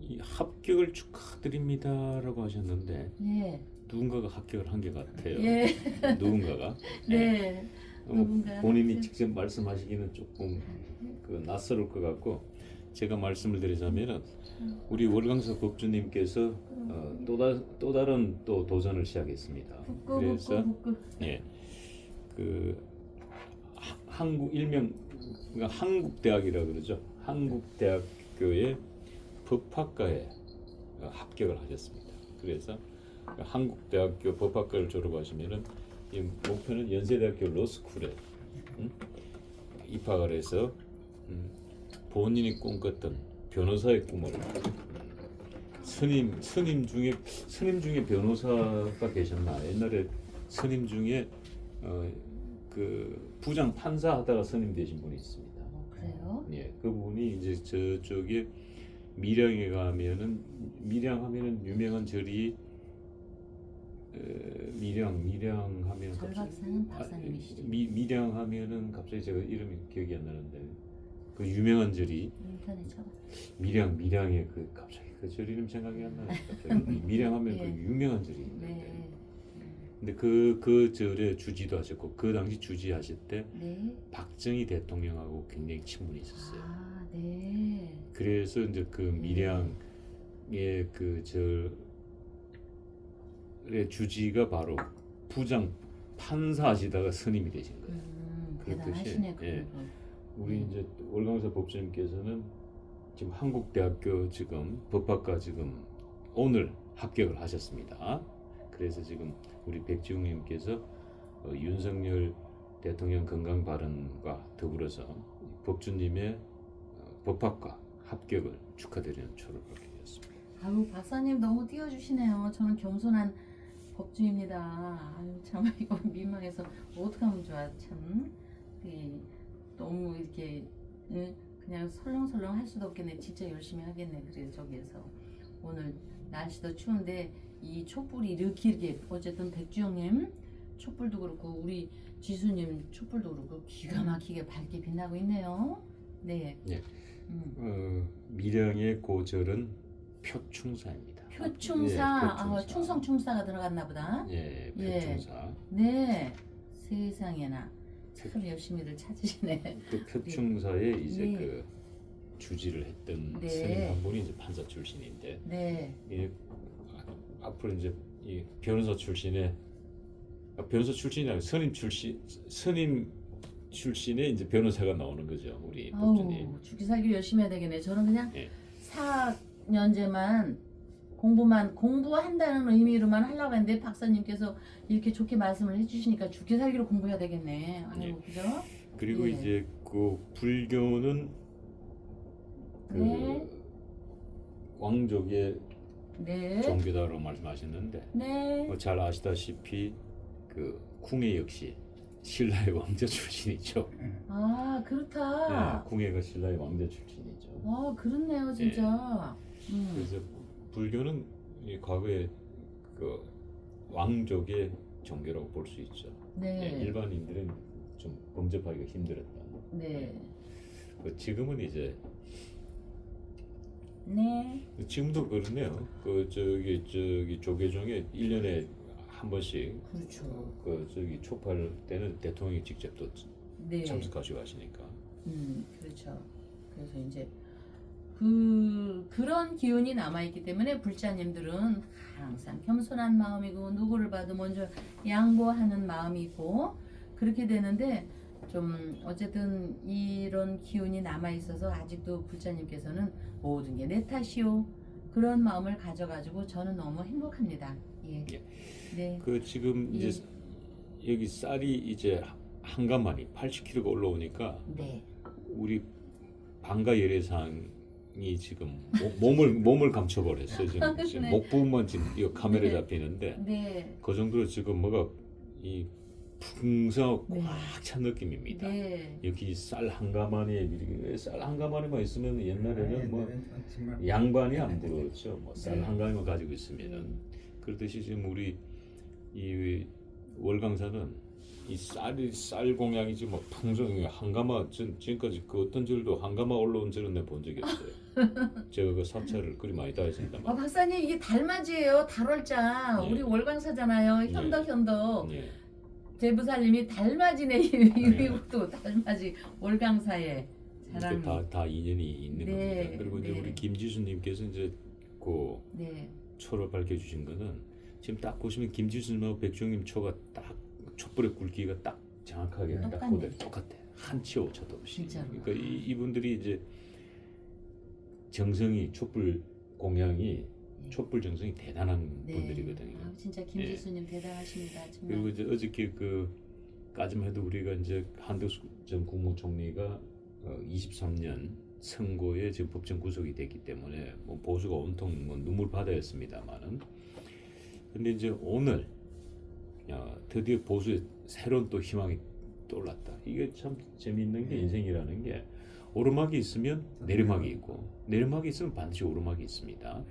이 합격을 축하드립니다라고 하셨는데 예. 누군가가 합격을 한 게 같아요. 예. 누군가가. 네. 누군가 본인이 합격. 직접 말씀하시기는 조금 그 낯설을 것 같고 제가 말씀을 드리자면은 우리 월강사 법주님께서 또 다른 또 도전을 시작했습니다. 그래서 예, 그 한국 일명 그러니까 한국대학이라 그러죠. 한국대학교의 법학과에 합격을 하셨습니다. 그래서 한국대학교 법학과를 졸업하시면은 이 목표는 연세대학교 로스쿨에 입학을 해서 본인이 꿈꿨던 변호사의 꿈을 스님 중에 변호사가 계셨나? 옛날에 스님 중에 그 부장 판사 하다가 스님 되신 분이 있습니다. 그래요? 예, 그분이 이제 저쪽에 밀양에 가면은 밀양하면은 유명한 절이 밀양하면 절박사는 박사님이시죠. 밀양하면은 갑자기 제가 이름이 기억이 안 나는데 그 유명한 절이 인터넷 쳐봐. 밀양의 그 갑자기 그 절 이름 생각이 안 나요. 갑자기 밀양하면 예. 그 유명한 절이 있는데 네. 근데 그 절에 주지도 하셨고 그 당시 주지하실 때 네. 박정희 대통령하고 굉장히 친분이 있었어요. 아, 네. 그래서 이제 그 밀양의 그 절 주지가 바로 부장 판사하시다가 선임이 되신 거예요. 그렇듯이, 대단하시네. 예. 그분도. 우리 이제 월강사 법조님께서는 지금 한국대학교 지금 법학과 지금 오늘 합격을 하셨습니다. 그래서 지금 우리 백지웅님께서 윤석열 대통령 건강 발언과 더불어서 법주님의 법학과 합격을 축하드리는 초를 밝게 되었습니다. 아유 박사님 너무 띄워주시네요. 저는 겸손한 법주입니다. 아유 참 이거 민망해서 어떡하면 좋아 참. 너무 이렇게 그냥 설렁설렁 할 수도 없겠네. 진짜 열심히 하겠네. 그래 저기에서 오늘 날씨도 추운데 이 촛불이 이렇게 어쨌든 백주영님 촛불도 그렇고 우리 지수님 촛불도 그렇고 기가 막히게 밝게 빛나고 있네요. 네. 네. 미령의 고절은 표충사입니다. 표충사, 예, 표충사. 충성충사가 들어갔나 보다. 예, 예. 표충사. 네. 세상에나 참 열심히들 찾으시네. 그 표충사에 이제 네. 그 주지를 했던 네. 스님 한 분이 이제 판사 출신인데, 네. 앞으로 이제 이 변호사 출신의 변호사 출신이 아니라 스님 출신의 이제 변호사가 나오는 거죠, 우리 법주님. 아우 죽기 살기 열심히 해야 되겠네. 저는 그냥 예. 4년제만 공부한다는 의미로만 하려고 했는데 박사님께서 이렇게 좋게 말씀을 해주시니까 죽기 살기로 공부해야 되겠네. 아유 예. 그죠? 그리고 예. 이제 그 불교는 그 네. 왕족의 네. 종교다라고 말씀하셨는데, 네. 잘 아시다시피 그 궁예 역시 신라의 왕자 출신이죠. 아 그렇다. 네, 궁예가 신라의 왕자 출신이죠. 아 그렇네요 진짜. 그래서 불교는 이 과거에 그 왕족의 종교라고 볼 수 있죠. 네. 일반인들은 좀 범접하기가 힘들었다. 네. 지금은 이제 네. 지금도 그러네요. 저기 조계종에 1년에 한 번씩 그렇죠. 촉발 때는 대통령이 직접 또 네. 참석하시고 하시니까. 그렇죠. 그래서 이제 그런 기운이 남아있기 때문에 불자님들은 항상 겸손한 마음이고 누구를 봐도 먼저 양보하는 마음이고 그렇게 되는데 좀 어쨌든 이런 기운이 남아있어서 아직도 불자님께서는 모든 게 내 탓이요 그런 마음을 가져가지고 저는 너무 행복합니다. 예. 예. 네. 지금 예. 이제 여기 쌀이 이제 한가마니 80kg가 올라오니까 네. 우리 방가 예례상이 지금 몸을 감춰버렸어요. 지금 네. 목 부분만 지금 이거 카메라에 네. 잡히는데 네. 그 정도로 지금 뭐가 이 풍성하고 네. 꽉 찬 느낌입니다. 네. 여기 쌀 한 가마니에 쌀 한 가마니만 있으면 옛날에는 뭐 양반이 안 들어왔죠. 뭐 쌀 네. 한 가마니만 가지고 있으면은 그렇듯이 지금 우리 이 월강사는 이 쌀 공양이지 뭐 풍성히 한 가마 지금까지 그 어떤 절도 한 가마 올라온 절은 내가 본 적이 없어요. 제가 그 사찰을 그리 많이 다녔습니다. 박사님 이게 달맞이에요. 달월자. 예. 우리 월광사잖아요. 현덕. 예. 제부살님이 달맞이네. 이것도 달맞이 월광사의 자랑. 다 인연이 있는 네, 겁니다. 그리고 이제 네. 우리 김지수님께서 이제 그 네. 초를 밝혀주신 거는 지금 딱 보시면 김지수님하고 백종님 초가 딱 촛불의 굵기가 딱 정확하게 딱 똑같네. 그대로 똑같아. 한 치 오차도 없이. 진짜로. 그러니까 이분들이 이제 정성이 촛불 공양이 촛불 정성이 대단한 분들이거든요. 아, 진짜 김지수님 대단하십니다. 정말. 그리고 이제 어저께 까지만 해도 우리가 이제 한덕수 전 국무총리가 23년 선고에 지금 법정 구속이 됐기 때문에 뭐 보수가 온통 뭐 눈물 바다였습니다만은 근데 이제 오늘 드디어 보수의 새로운 또 희망이 떠올랐다. 이게 참 재미있는 게 인생이라는 게 오르막이 있으면 내리막이 있고 내리막이 있으면 반드시 오르막이 있습니다.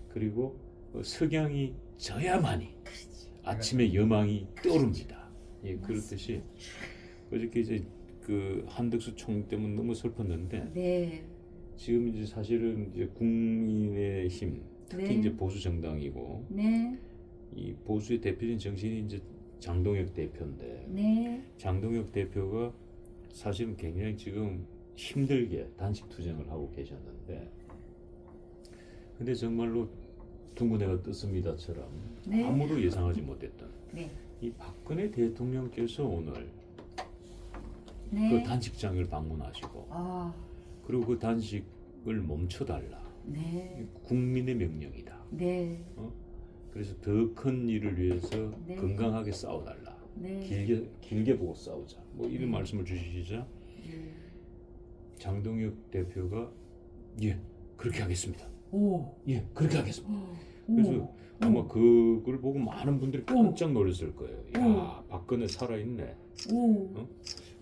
그리고 석양이 져야만이 아침에 여망이 떠오릅니다. 예, 그렇듯이 어저께 이제 그 한덕수 총리 때문에 너무 슬펐는데 네. 지금 이제 사실은 이제 국민의힘 특히 네. 이제 보수 정당이고 네. 이 보수의 대표적인 정신이 이제 장동혁 대표인데 네. 장동혁 대표가 사실은 굉장히 지금 힘들게 단식 투쟁을 하고 계셨는데 근데 정말로 둥근 애가 떴습니다처럼 네. 아무도 예상하지 못했던 네. 이 박근혜 대통령께서 오늘 네. 그 단식장을 방문하시고 아, 그리고 그 단식을 멈춰달라. 네. 국민의 명령이다. 네. 그래서 더 큰 일을 위해서 네. 건강하게 싸워달라. 네. 길게 보고 싸우자. 뭐 이런 네. 말씀을 주시자 네. 장동혁 대표가 예 그렇게 하겠습니다. 오. 예 그렇게 하겠습니다. 오. 그래서 아마 그걸 보고 많은 분들이 오. 깜짝 놀랐을 거예요. 야 박근혜 살아있네. 오.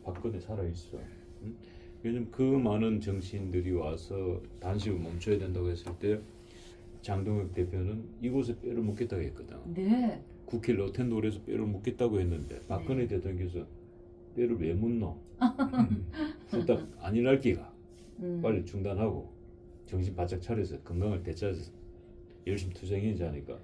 박근혜 살아있어. 응? 요즘 그 많은 정치인들이 와서 단식을 멈춰야 된다고 했을 때 장동혁 대표는 이곳에 뼈를 묻겠다고 했거든. 네. 국회 로텐도에서 뼈를 묻겠다고 했는데 박근혜 대통령께서 뼈를 왜 묻노? 후딱 안일할 기가 빨리 중단하고 정신 바짝 차려서 건강을 되찾아서 열심히 투쟁해자니까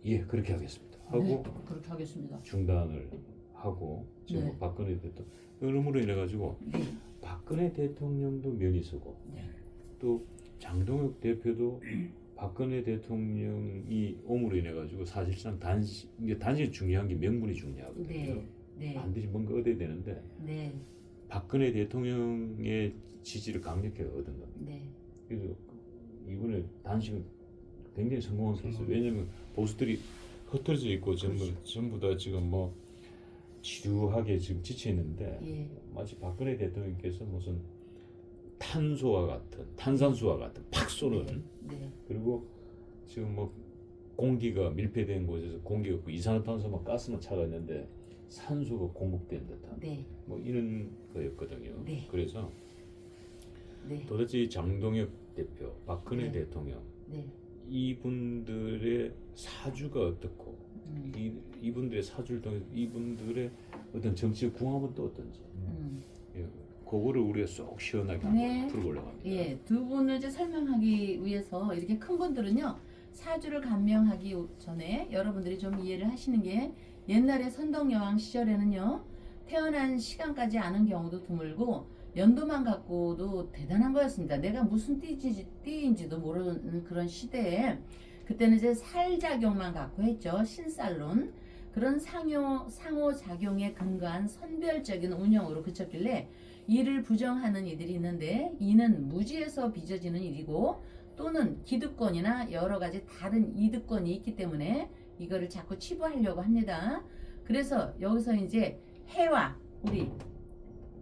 예 그렇게 하겠습니다 하고 네. 그렇게 하겠습니다. 중단을 하고 지금 네. 박근혜 대통령 그러므로 인해 가지고 네. 박근혜 대통령도 면이 서고 네. 또 장동혁 대표도 박근혜 대통령이 옴으로 인해 가지고 사실상 단식이 중요한 게 명분이 중요하거든요. 네. 네. 반드시 뭔가 얻어야 되는데 네. 박근혜 대통령의 지지를 강력하게 얻은 겁니다. 네. 그래서 이번에 단식은 굉장히 성공한 수 있어요. 왜냐하면 보수들이 흩어져 있고 전부 다 지금 뭐 지루하게 지금 지쳐 있는데 예. 마치 박근혜 대통령께서 무슨 탄산수와 같은 팍 쏘는 네. 그리고 지금 뭐 공기가 밀폐된 곳에서 공기가 없고 이산화탄소만 가스만 차가 있는데 산소가 공급된 듯한 네. 뭐 이런 거였거든요. 네. 그래서 네. 도대체 이 장동혁 대표, 박근혜 네. 대통령 네. 이분들의 사주가 어떻고 이분들의 사주를 통해서 이분들의 어떤 정치의 궁합은 또 어떤지 예, 그거를 우리가 쏙 시원하게 네. 한번 풀어보려고 합니다. 예, 두 분을 이제 설명하기 위해서 이렇게 큰 분들은요 사주를 감명하기 전에 여러분들이 좀 이해를 하시는 게 옛날에 선덕여왕 시절에는요 태어난 시간까지 아는 경우도 드물고 연도만 갖고도 대단한 거였습니다. 내가 무슨 띠인지도 모르는 그런 시대에 그때는 이제 살작용만 갖고 했죠. 신살론 그런 상호작용에 근거한 선별적인 운영으로 그쳤길래 이를 부정하는 이들이 있는데 이는 무지에서 빚어지는 일이고 또는 기득권이나 여러 가지 다른 이득권이 있기 때문에 이거를 자꾸 치부하려고 합니다. 그래서 여기서 이제 해와 우리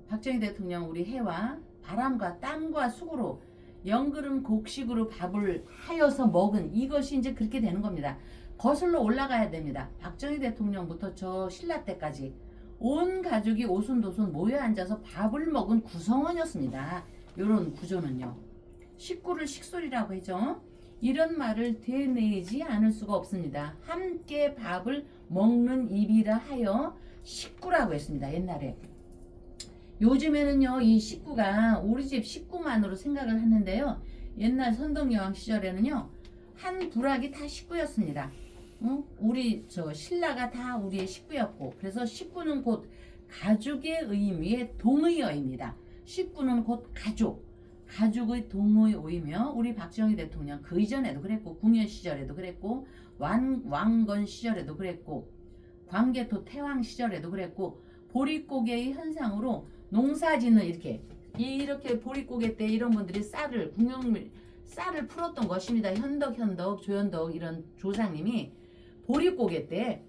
박정희 대통령 우리 해와 바람과 땀과 수고로 영그름 곡식으로 밥을 하여서 먹은 이것이 이제 그렇게 되는 겁니다. 거슬러 올라가야 됩니다. 박정희 대통령부터 저 신라 때까지 온 가족이 오손도손 모여 앉아서 밥을 먹은 구성원이었습니다. 이런 구조는요. 식구를 식솔이라고 하죠. 이런 말을 되뇌이지 않을 수가 없습니다. 함께 밥을 먹는 입이라 하여 식구라고 했습니다. 옛날에. 요즘에는요 이 식구가 우리 집 식구만으로 생각을 하는데요. 옛날 선덕여왕 시절에는요 한 부락이 다 식구였습니다. 우리 저 신라가 다 우리의 식구였고 그래서 식구는 곧 가족의 의미의 동의어입니다. 식구는 곧 가족의 동의어이며 우리 박정희 대통령 그 이전에도 그랬고 궁현 시절에도 그랬고 왕건 시절에도 그랬고 광개토 태왕 시절에도 그랬고 보릿고개의 현상으로 농사짓는 이렇게 보릿고개 때 이런 분들이 쌀을 풀었던 것입니다. 현덕, 조현덕 이런 조상님이 보릿고개 때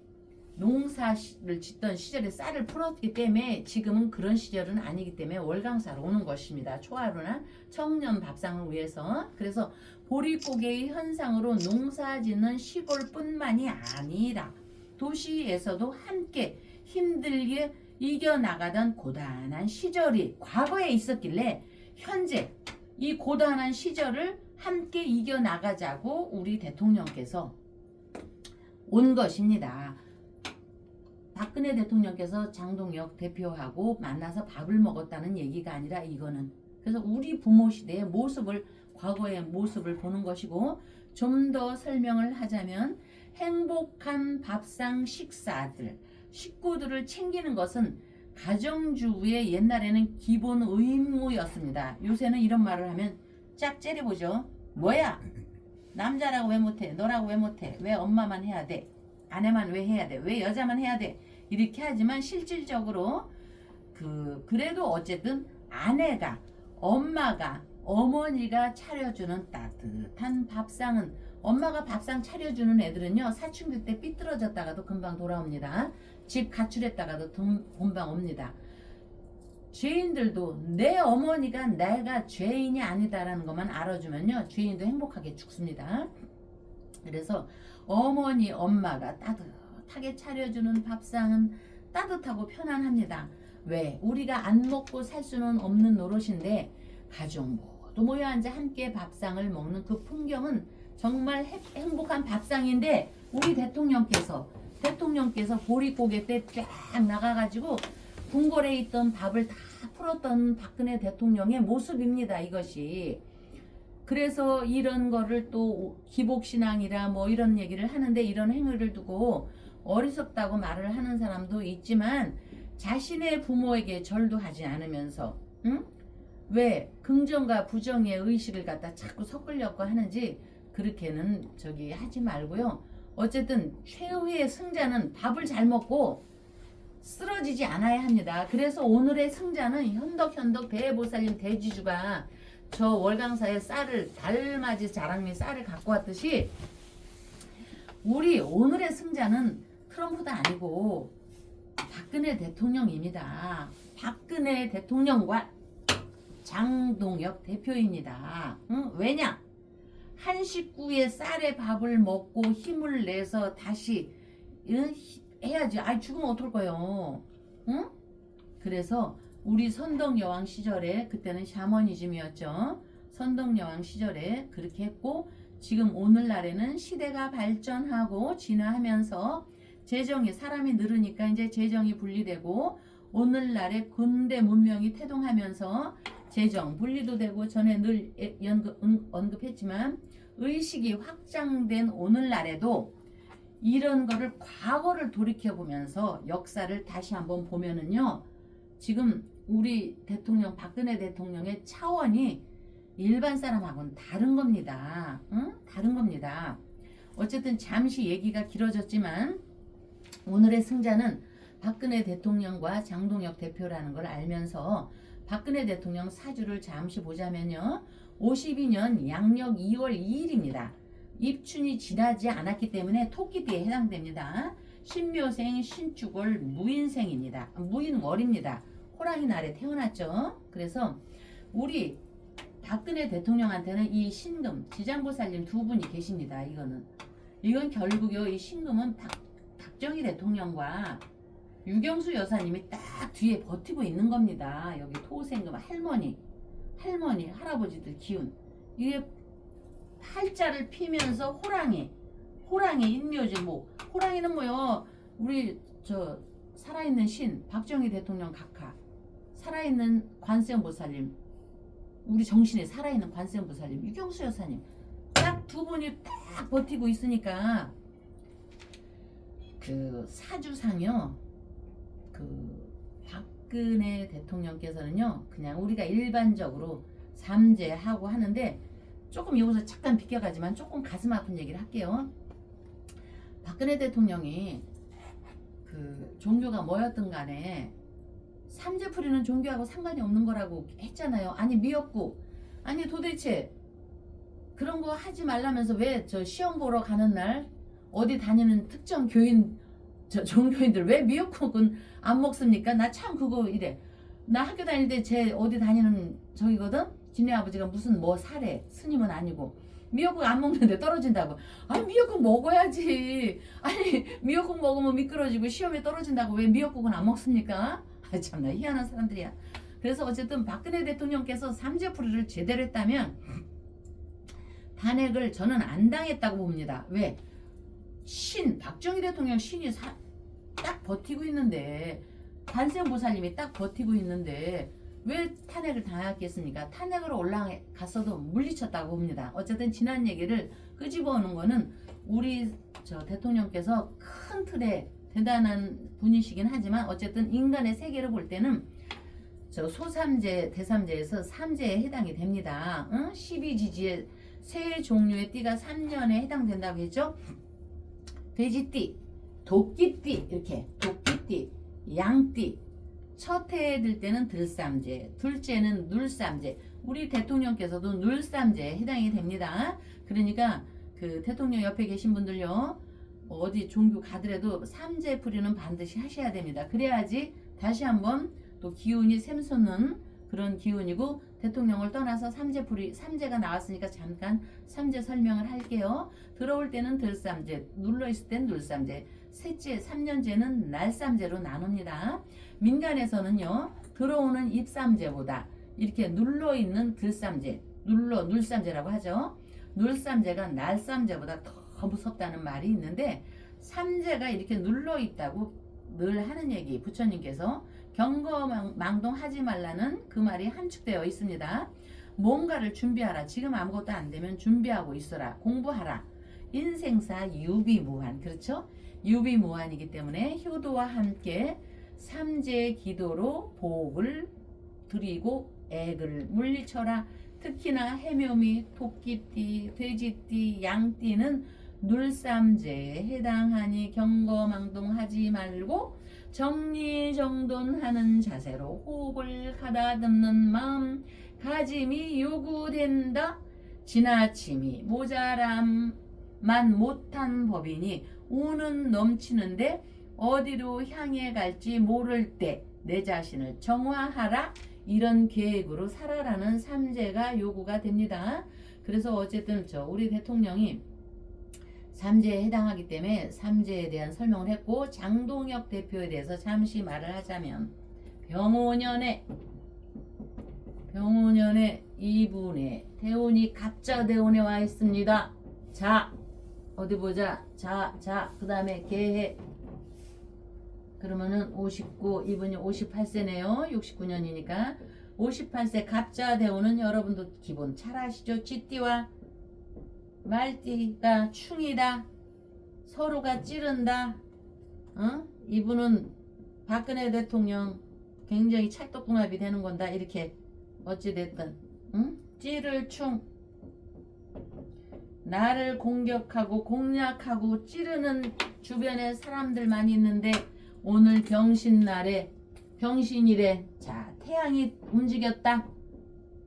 농사를 짓던 시절에 쌀을 풀었기 때문에 지금은 그런 시절은 아니기 때문에 월강사로 오는 것입니다. 초하루나 청년 밥상을 위해서. 그래서 보릿고개의 현상으로 농사짓는 시골뿐만이 아니라 도시에서도 함께 힘들게 이겨나가던 고단한 시절이 과거에 있었길래 현재 이 고단한 시절을 함께 이겨나가자고 우리 대통령께서 온 것입니다. 박근혜 대통령께서 장동혁 대표하고 만나서 밥을 먹었다는 얘기가 아니라 이거는 그래서 우리 부모 시대의 모습을 과거의 모습을 보는 것이고 좀 더 설명을 하자면 행복한 밥상 식사들 식구들을 챙기는 것은 가정주부의 옛날에는 기본 의무였습니다. 요새는 이런 말을 하면 짝 째려보죠. 뭐야? 남자라고 왜 못해? 너라고 왜 못해? 왜 엄마만 해야 돼? 아내만 왜 해야 돼? 왜 여자만 해야 돼? 이렇게 하지만 실질적으로 그래도 어쨌든 아내가, 엄마가, 어머니가 차려주는 따뜻한 밥상은, 엄마가 밥상 차려주는 애들은요 사춘기 때 삐뚤어졌다가도 금방 돌아옵니다. 집 가출했다가도 금방 옵니다. 죄인들도 내 어머니가 내가 죄인이 아니다라는 것만 알아주면요 죄인도 행복하게 죽습니다. 그래서 어머니, 엄마가 따뜻하게 차려주는 밥상은 따뜻하고 편안합니다. 왜? 우리가 안 먹고 살 수는 없는 노릇인데 가족 모두 모여 앉아 함께 밥상을 먹는 그 풍경은 정말 행복한 밥상인데, 우리 대통령께서 보릿고개 때 쫙 나가가지고 궁궐에 있던 밥을 다 풀었던 박근혜 대통령의 모습입니다. 이것이. 그래서 이런 거를 또 기복신앙이라 뭐 이런 얘기를 하는데, 이런 행위를 두고 어리석다고 말을 하는 사람도 있지만 자신의 부모에게 절도 하지 않으면서 왜 긍정과 부정의 의식을 갖다 자꾸 섞으려고 하는지 그렇게는 하지 말고요. 어쨌든 최후의 승자는 밥을 잘 먹고 쓰러지지 않아야 합니다. 그래서 오늘의 승자는 현덕 대보살님 대지주가 저 월강사에 쌀을, 달맞이 자랑미 쌀을 갖고 왔듯이 우리 오늘의 승자는 트럼프도 아니고 박근혜 대통령입니다. 박근혜 대통령과 장동혁 대표입니다. 왜냐? 한 식구의 쌀에 밥을 먹고 힘을 내서 다시 해야지. 죽으면 어떨 거예요? 응? 그래서 우리 선덕여왕 시절에, 그때는 샤머니즘이었죠. 선덕여왕 시절에 그렇게 했고, 지금 오늘날에는 시대가 발전하고 진화하면서 재정이, 사람이 늘으니까 이제 재정이 분리되고, 오늘날에 근대 문명이 태동하면서 재정 분리도 되고, 전에 늘 언급했지만 의식이 확장된 오늘날에도 이런 거를, 과거를 돌이켜보면서 역사를 다시 한번 보면은요, 지금 우리 대통령, 박근혜 대통령의 차원이 일반 사람하고는 다른 겁니다. 다른 겁니다. 어쨌든 잠시 얘기가 길어졌지만 오늘의 승자는 박근혜 대통령과 장동혁 대표라는 걸 알면서 박근혜 대통령 사주를 잠시 보자면요, 52년 양력 2월 2일입니다. 입춘이 지나지 않았기 때문에 토끼띠에 해당됩니다. 신묘생, 신축월, 무인생입니다. 무인월입니다. 호랑이 날에 태어났죠. 그래서 우리 박근혜 대통령한테는 이 신금, 지장보살님 두 분이 계십니다. 이건 결국요, 이 신금은 박정희 대통령과 유경수 여사님이 딱 뒤에 버티고 있는 겁니다. 여기 토생금, 할머니, 할아버지들 기운. 이게 팔자를 피면서 호랑이 인묘지. 호랑이는 뭐요? 우리 살아있는 신 박정희 대통령 각하, 살아있는 관세음보살님, 우리 정신에 살아있는 관세음보살님, 유경수 여사님, 딱 두 분이 딱 버티고 있으니까 사주상요, 박근혜 대통령께서는요, 그냥 우리가 일반적으로 삼재하고 하는데, 조금 여기서 잠깐 비껴가지만 조금 가슴 아픈 얘기를 할게요. 박근혜 대통령이 종교가 뭐였든 간에 삼재풀이는 종교하고 상관이 없는 거라고 했잖아요. 아니 미역국, 아니 도대체 그런 거 하지 말라면서 왜 시험 보러 가는 날 어디 다니는 특정 종교인들 왜 미역국은 안 먹습니까? 나 참 그거 이래. 나 학교 다닐 때 제 어디 다니는 저기거든? 지네 아버지가 무슨 사래, 스님은 아니고 미역국 안 먹는데 떨어진다고. 아니 미역국 먹어야지. 아니 미역국 먹으면 미끄러지고 시험에 떨어진다고 왜 미역국은 안 먹습니까? 참나 희한한 사람들이야. 그래서 어쨌든 박근혜 대통령께서 삼재풀이를 제대로 했다면 탄핵을 저는 안 당했다고 봅니다. 왜? 박정희 대통령 신이 딱 버티고 있는데, 관세음보살님이 딱 버티고 있는데 왜 탄핵을 당했겠습니까? 탄핵으로 올라갔어도 물리쳤다고 봅니다. 어쨌든 지난 얘기를 끄집어오는 거는 우리 대통령께서 큰 틀에 대단한 분이시긴 하지만 어쨌든 인간의 세계를 볼 때는 소삼재, 대삼재에서 삼재에 해당이 됩니다. 12지지에 새 종류의 띠가 3년에 해당된다고 했죠. 돼지띠, 도끼띠, 이렇게 도끼띠, 양띠. 첫 해에 들 때는 들삼재, 둘째는 눌삼재. 우리 대통령께서도 눌삼재에 해당이 됩니다. 그러니까 그 대통령 옆에 계신 분들요, 어디 종교 가더라도 삼재풀이는 반드시 하셔야 됩니다. 그래야지 다시 한번 또 기운이 샘솟는 그런 기운이고, 대통령을 떠나서 삼재가 나왔으니까 잠깐 삼재 설명을 할게요. 들어올 때는 들삼재, 눌러있을 땐 눌삼재, 셋째 3년째는 날삼재로 나눕니다. 민간에서는요, 들어오는 입삼재보다 이렇게 눌러있는 들삼재, 눌삼재라고 하죠. 눌삼재가 날삼재보다 더 무섭다는 말이 있는데, 삼재가 이렇게 눌러있다고 늘 하는 얘기, 부처님께서 경거망동하지 말라는 그 말이 함축되어 있습니다. 뭔가를 준비하라. 지금 아무것도 안 되면 준비하고 있어라. 공부하라. 인생사 유비무한. 그렇죠? 유비무한이기 때문에 효도와 함께 삼재 기도로 복을 드리고 액을 물리쳐라. 특히나 해묘미, 토끼띠, 돼지띠, 양띠는 눌삼재에 해당하니 경거망동하지 말고 정리정돈하는 자세로 호흡을 가다듬는 마음 가짐이 요구된다. 지나침이 모자람만 못한 법이니 운은 넘치는데 어디로 향해 갈지 모를 때 내 자신을 정화하라. 이런 계획으로 살아라는 삼재가 요구가 됩니다. 그래서 어쨌든 우리 대통령이 삼재에 해당하기 때문에 삼재에 대한 설명을 했고, 장동혁 대표에 대해서 잠시 말을 하자면, 병오년에 이분의 대운이 갑자대운에 와 있습니다. 자, 어디 보자. 자, 그 다음에 개해. 그러면은 59, 이분이 58세네요. 69년이니까 58세 갑자대운은 여러분도 기본 잘 아시죠? 쥐띠와 말띠가 충이다. 서로가 찌른다. 이분은 박근혜 대통령 굉장히 찰떡궁합이 되는 건다. 이렇게 어찌됐든 찌를 충, 나를 공격하고 공략하고 찌르는 주변에 사람들만 있는데, 오늘 병신날에 병신일에 자 태양이 움직였다.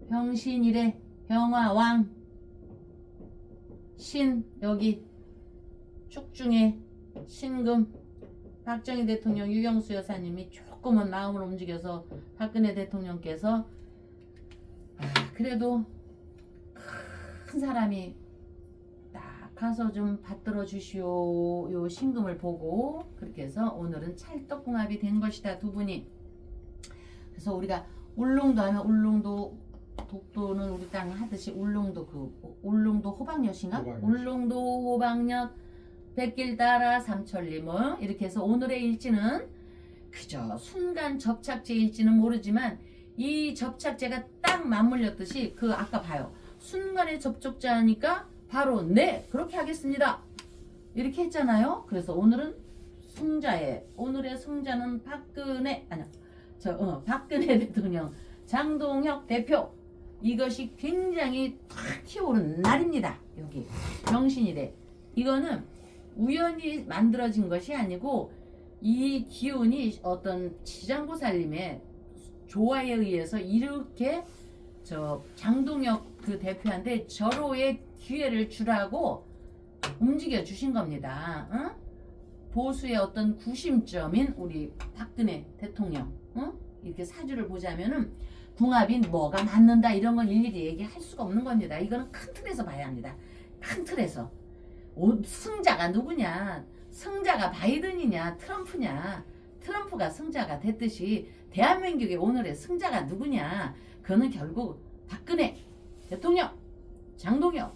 병신일에 병화왕 신, 여기 축중에 신금, 박정희 대통령, 유경수 여사님이 조금은 마음을 움직여서 박근혜 대통령께서 그래도 큰 사람이 딱 가서 좀 받들어 주시오, 요 신금을 보고 그렇게 해서 오늘은 찰떡궁합이 된 것이다, 두 분이. 그래서 우리가 울릉도 하면 울릉도 독도는 우리 땅 하듯이 울릉도 호박엿인가? 울릉도 호박엿 백길 따라 삼천리 뭐 이렇게 해서 오늘의 일지는 그저 순간 접착제일지는 모르지만 이 접착제가 딱 맞물렸듯이 그 아까 봐요. 순간의 접촉자니까 바로 네 그렇게 하겠습니다 이렇게 했잖아요. 그래서 오늘은 오늘의 승자는 박근혜 대통령, 장동혁 대표. 이것이 굉장히 탁 튀어오른 날입니다. 여기 병신이래. 이거는 우연히 만들어진 것이 아니고 이 기운이 어떤 지장고살님의 조화에 의해서 이렇게 장동혁 그 대표한테 절호의 기회를 주라고 움직여 주신 겁니다. 보수의 어떤 구심점인 우리 박근혜 대통령, 이렇게 사주를 보자면은 궁합이 뭐가 맞는다 이런 건 일일이 얘기할 수가 없는 겁니다. 이거는 큰 틀에서 봐야 합니다. 큰 틀에서. 승자가 누구냐? 승자가 바이든이냐 트럼프냐? 트럼프가 승자가 됐듯이 대한민국의 오늘의 승자가 누구냐? 그는 결국 박근혜 대통령, 장동혁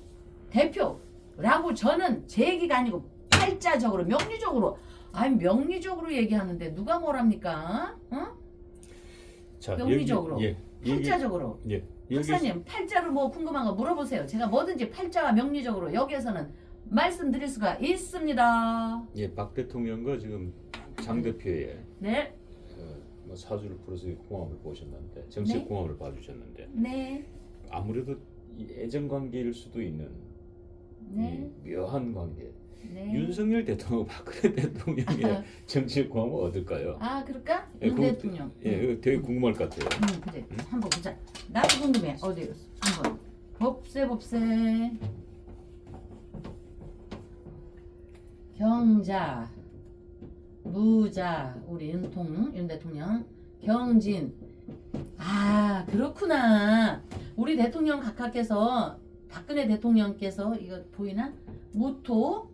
대표라고 저는 제 얘기가 아니고 팔자적으로 명리적으로 얘기하는데 누가 뭐랍니까? 자, 명리적으로 팔자적으로. 여기 박사님 팔자로 뭐 궁금한 거 물어보세요. 제가 뭐든지 팔자와 명리적으로 여기에서는 말씀드릴 수가 있습니다. 박 대통령과 지금 장 대표의 네. 사주를 풀어서 궁합을 보셨는데 정책 네. 궁합을 봐주셨는데 네. 아무래도 이 애정 관계일 수도 있는 네. 이 묘한 관계. 네. 윤석열 대통령, 박근혜 대통령의 정치적 공헌은 어떨까요? 아 그럴까? 예, 윤 그거- 대통령. 예, 이거 되게 궁금할 것 같아요. 그래. 한번 보자. 나도 궁금해. 어디 한번. 법세. 경자, 무자, 우리 윤 대통령, 경진. 아 그렇구나. 우리 대통령 각하께서 박근혜 대통령께서 이거 보이나? 무토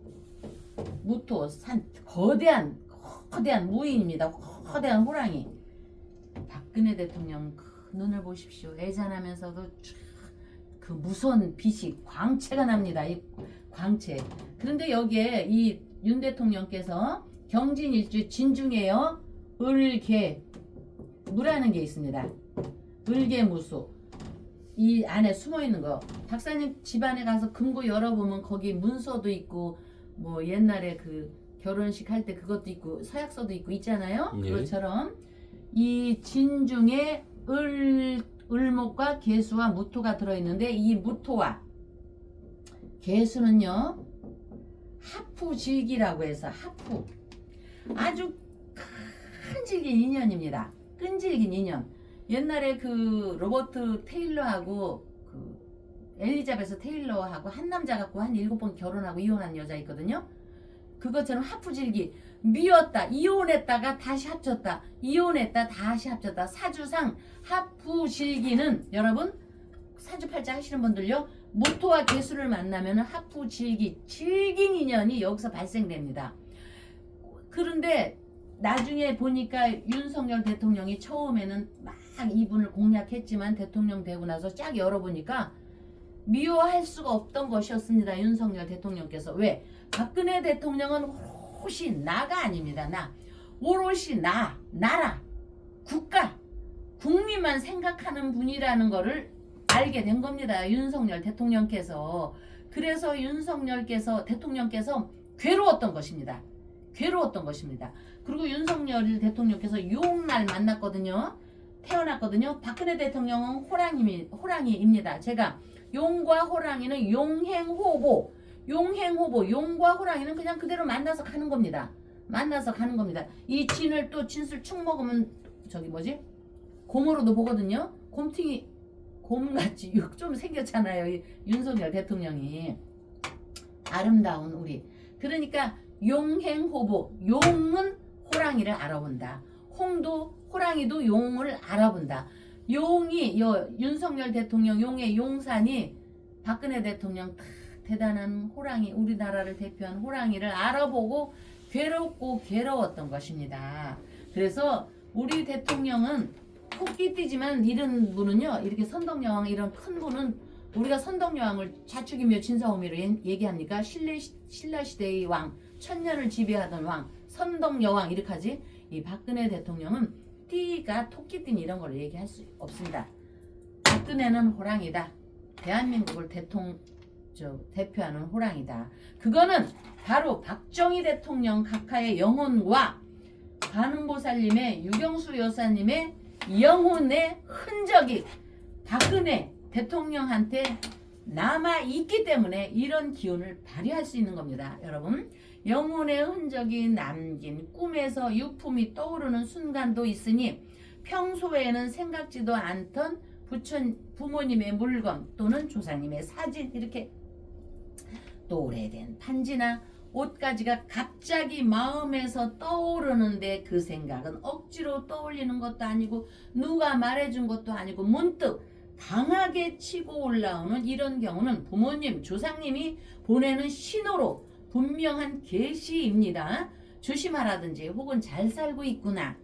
산 거대한 무인입니다. 거대한 호랑이. 박근혜 대통령 그 눈을 보십시오. 애잔하면서도 그 무서운 빛이 광채가 납니다. 이 광채. 그런데 여기에 이 윤 대통령께서 경진일주 진중에요. 을개 무라는 게 있습니다. 을개무수. 이 안에 숨어 있는 거. 박사님 집안에 가서 금고 열어보면 거기 문서도 있고 뭐 옛날에 그 결혼식 할 때 그것도 있고 서약서도 있고 있잖아요. 예. 그것처럼 이 진중에 을목과 개수와 무토가 들어있는데 이 무토와 개수는요 하프질기라고 해서 하프 아주 끈질긴 인연입니다. 끈질긴 인연. 옛날에 그 로버트 테일러하고 그 엘리자베스 테일러하고 한 남자 갖고 한 7번 결혼하고 이혼한 여자 있거든요. 그것처럼 하프질기 미웠다 이혼했다가 다시 합쳤다 이혼했다 다시 합쳤다. 사주상 하프질기는 여러분 사주팔자 하시는 분들요 무토와 개수를 만나면 하프질기 질긴 인연이 여기서 발생됩니다. 그런데 나중에 보니까 윤석열 대통령이 처음에는 막 이분을 공략했지만 대통령 되고 나서 쫙 열어보니까 미워할 수가 없던 것이었습니다. 윤석열 대통령께서. 왜? 박근혜 대통령은 오롯이 나가 아닙니다. 나. 오롯이 나라, 국가, 국민만 생각하는 분이라는 거를 알게 된 겁니다. 윤석열 대통령께서. 그래서 대통령께서 괴로웠던 것입니다. 그리고 윤석열 대통령께서 용날 만났거든요. 태어났거든요. 박근혜 대통령은 호랑이입니다. 제가 용과 호랑이는 용행호보, 용과 호랑이는 그냥 그대로 만나서 가는 겁니다. 이 진을 또 진술 축 먹으면 저기 뭐지? 곰으로도 보거든요. 곰탱이 곰같이 좀 생겼잖아요. 이 윤석열 대통령이. 아름다운 우리. 그러니까 용행호보. 용은 호랑이를 알아본다. 호랑이도 용을 알아본다. 용이 윤석열 대통령 용의 용산이 박근혜 대통령 대단한 호랑이 우리나라를 대표한 호랑이를 알아보고 괴로웠던 것입니다. 그래서 우리 대통령은 토끼띠지만 이런 분은요 이렇게 선덕여왕 이런 큰 분은 우리가 선덕여왕을 자축이며 진사오미로 얘기합니까? 신라시대의 왕 천년을 지배하던 왕 선덕여왕 이렇게 하지. 이 박근혜 대통령은 띠가 토끼띠 이런 걸 얘기할 수 없습니다. 박근혜는 호랑이다. 대한민국을 대표하는 호랑이다. 그거는 바로 박정희 대통령 각하의 영혼과 관음보살님의 유경수 여사님의 영혼의 흔적이 박근혜 대통령한테 남아있기 때문에 이런 기운을 발휘할 수 있는 겁니다. 여러분 영혼의 흔적이 남긴 꿈에서 유품이 떠오르는 순간도 있으니 평소에는 생각지도 않던 부모님의 물건 또는 조상님의 사진 이렇게 또 오래된 판지나 옷가지가 갑자기 마음에서 떠오르는데 그 생각은 억지로 떠올리는 것도 아니고 누가 말해준 것도 아니고 문득 강하게 치고 올라오는 이런 경우는 부모님, 조상님이 보내는 신호로 분명한 계시입니다. 조심하라든지 혹은 잘 살고 있구나,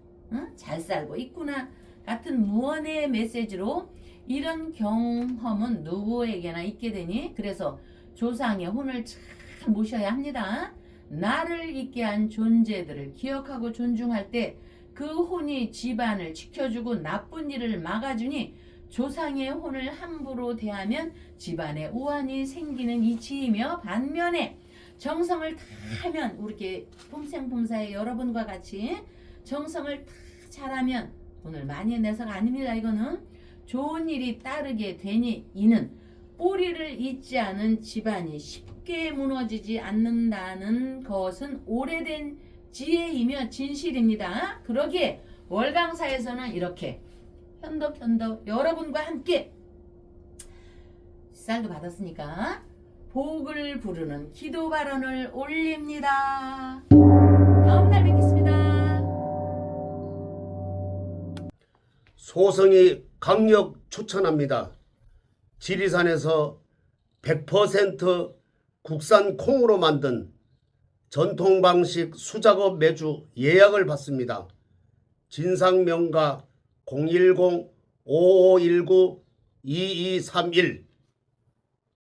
잘 살고 있구나 같은 무언의 메시지로 이런 경험은 누구에게나 있게 되니 그래서 조상의 혼을 잘 모셔야 합니다. 나를 있게 한 존재들을 기억하고 존중할 때 그 혼이 집안을 지켜주고 나쁜 일을 막아주니 조상의 혼을 함부로 대하면 집안에 우환이 생기는 이치이며 반면에 정성을 다하면 우리 폼생폼사의 여러분과 같이 정성을 다 잘하면 돈을 많이 내서가 아닙니다. 이거는 좋은 일이 따르게 되니 이는 뿌리를 잇지 않은 집안이 쉽게 무너지지 않는다는 것은 오래된 지혜이며 진실입니다. 그러기에 월강사에서는 이렇게 현덕현덕 여러분과 함께 쌀도 받았으니까 복을 부르는 기도 발언을 올립니다. 다음 날 뵙겠습니다. 소성이 강력 추천합니다. 지리산에서 100% 국산 콩으로 만든 전통 방식 수작업 매주 예약을 받습니다. 진상명가 010-5519-2231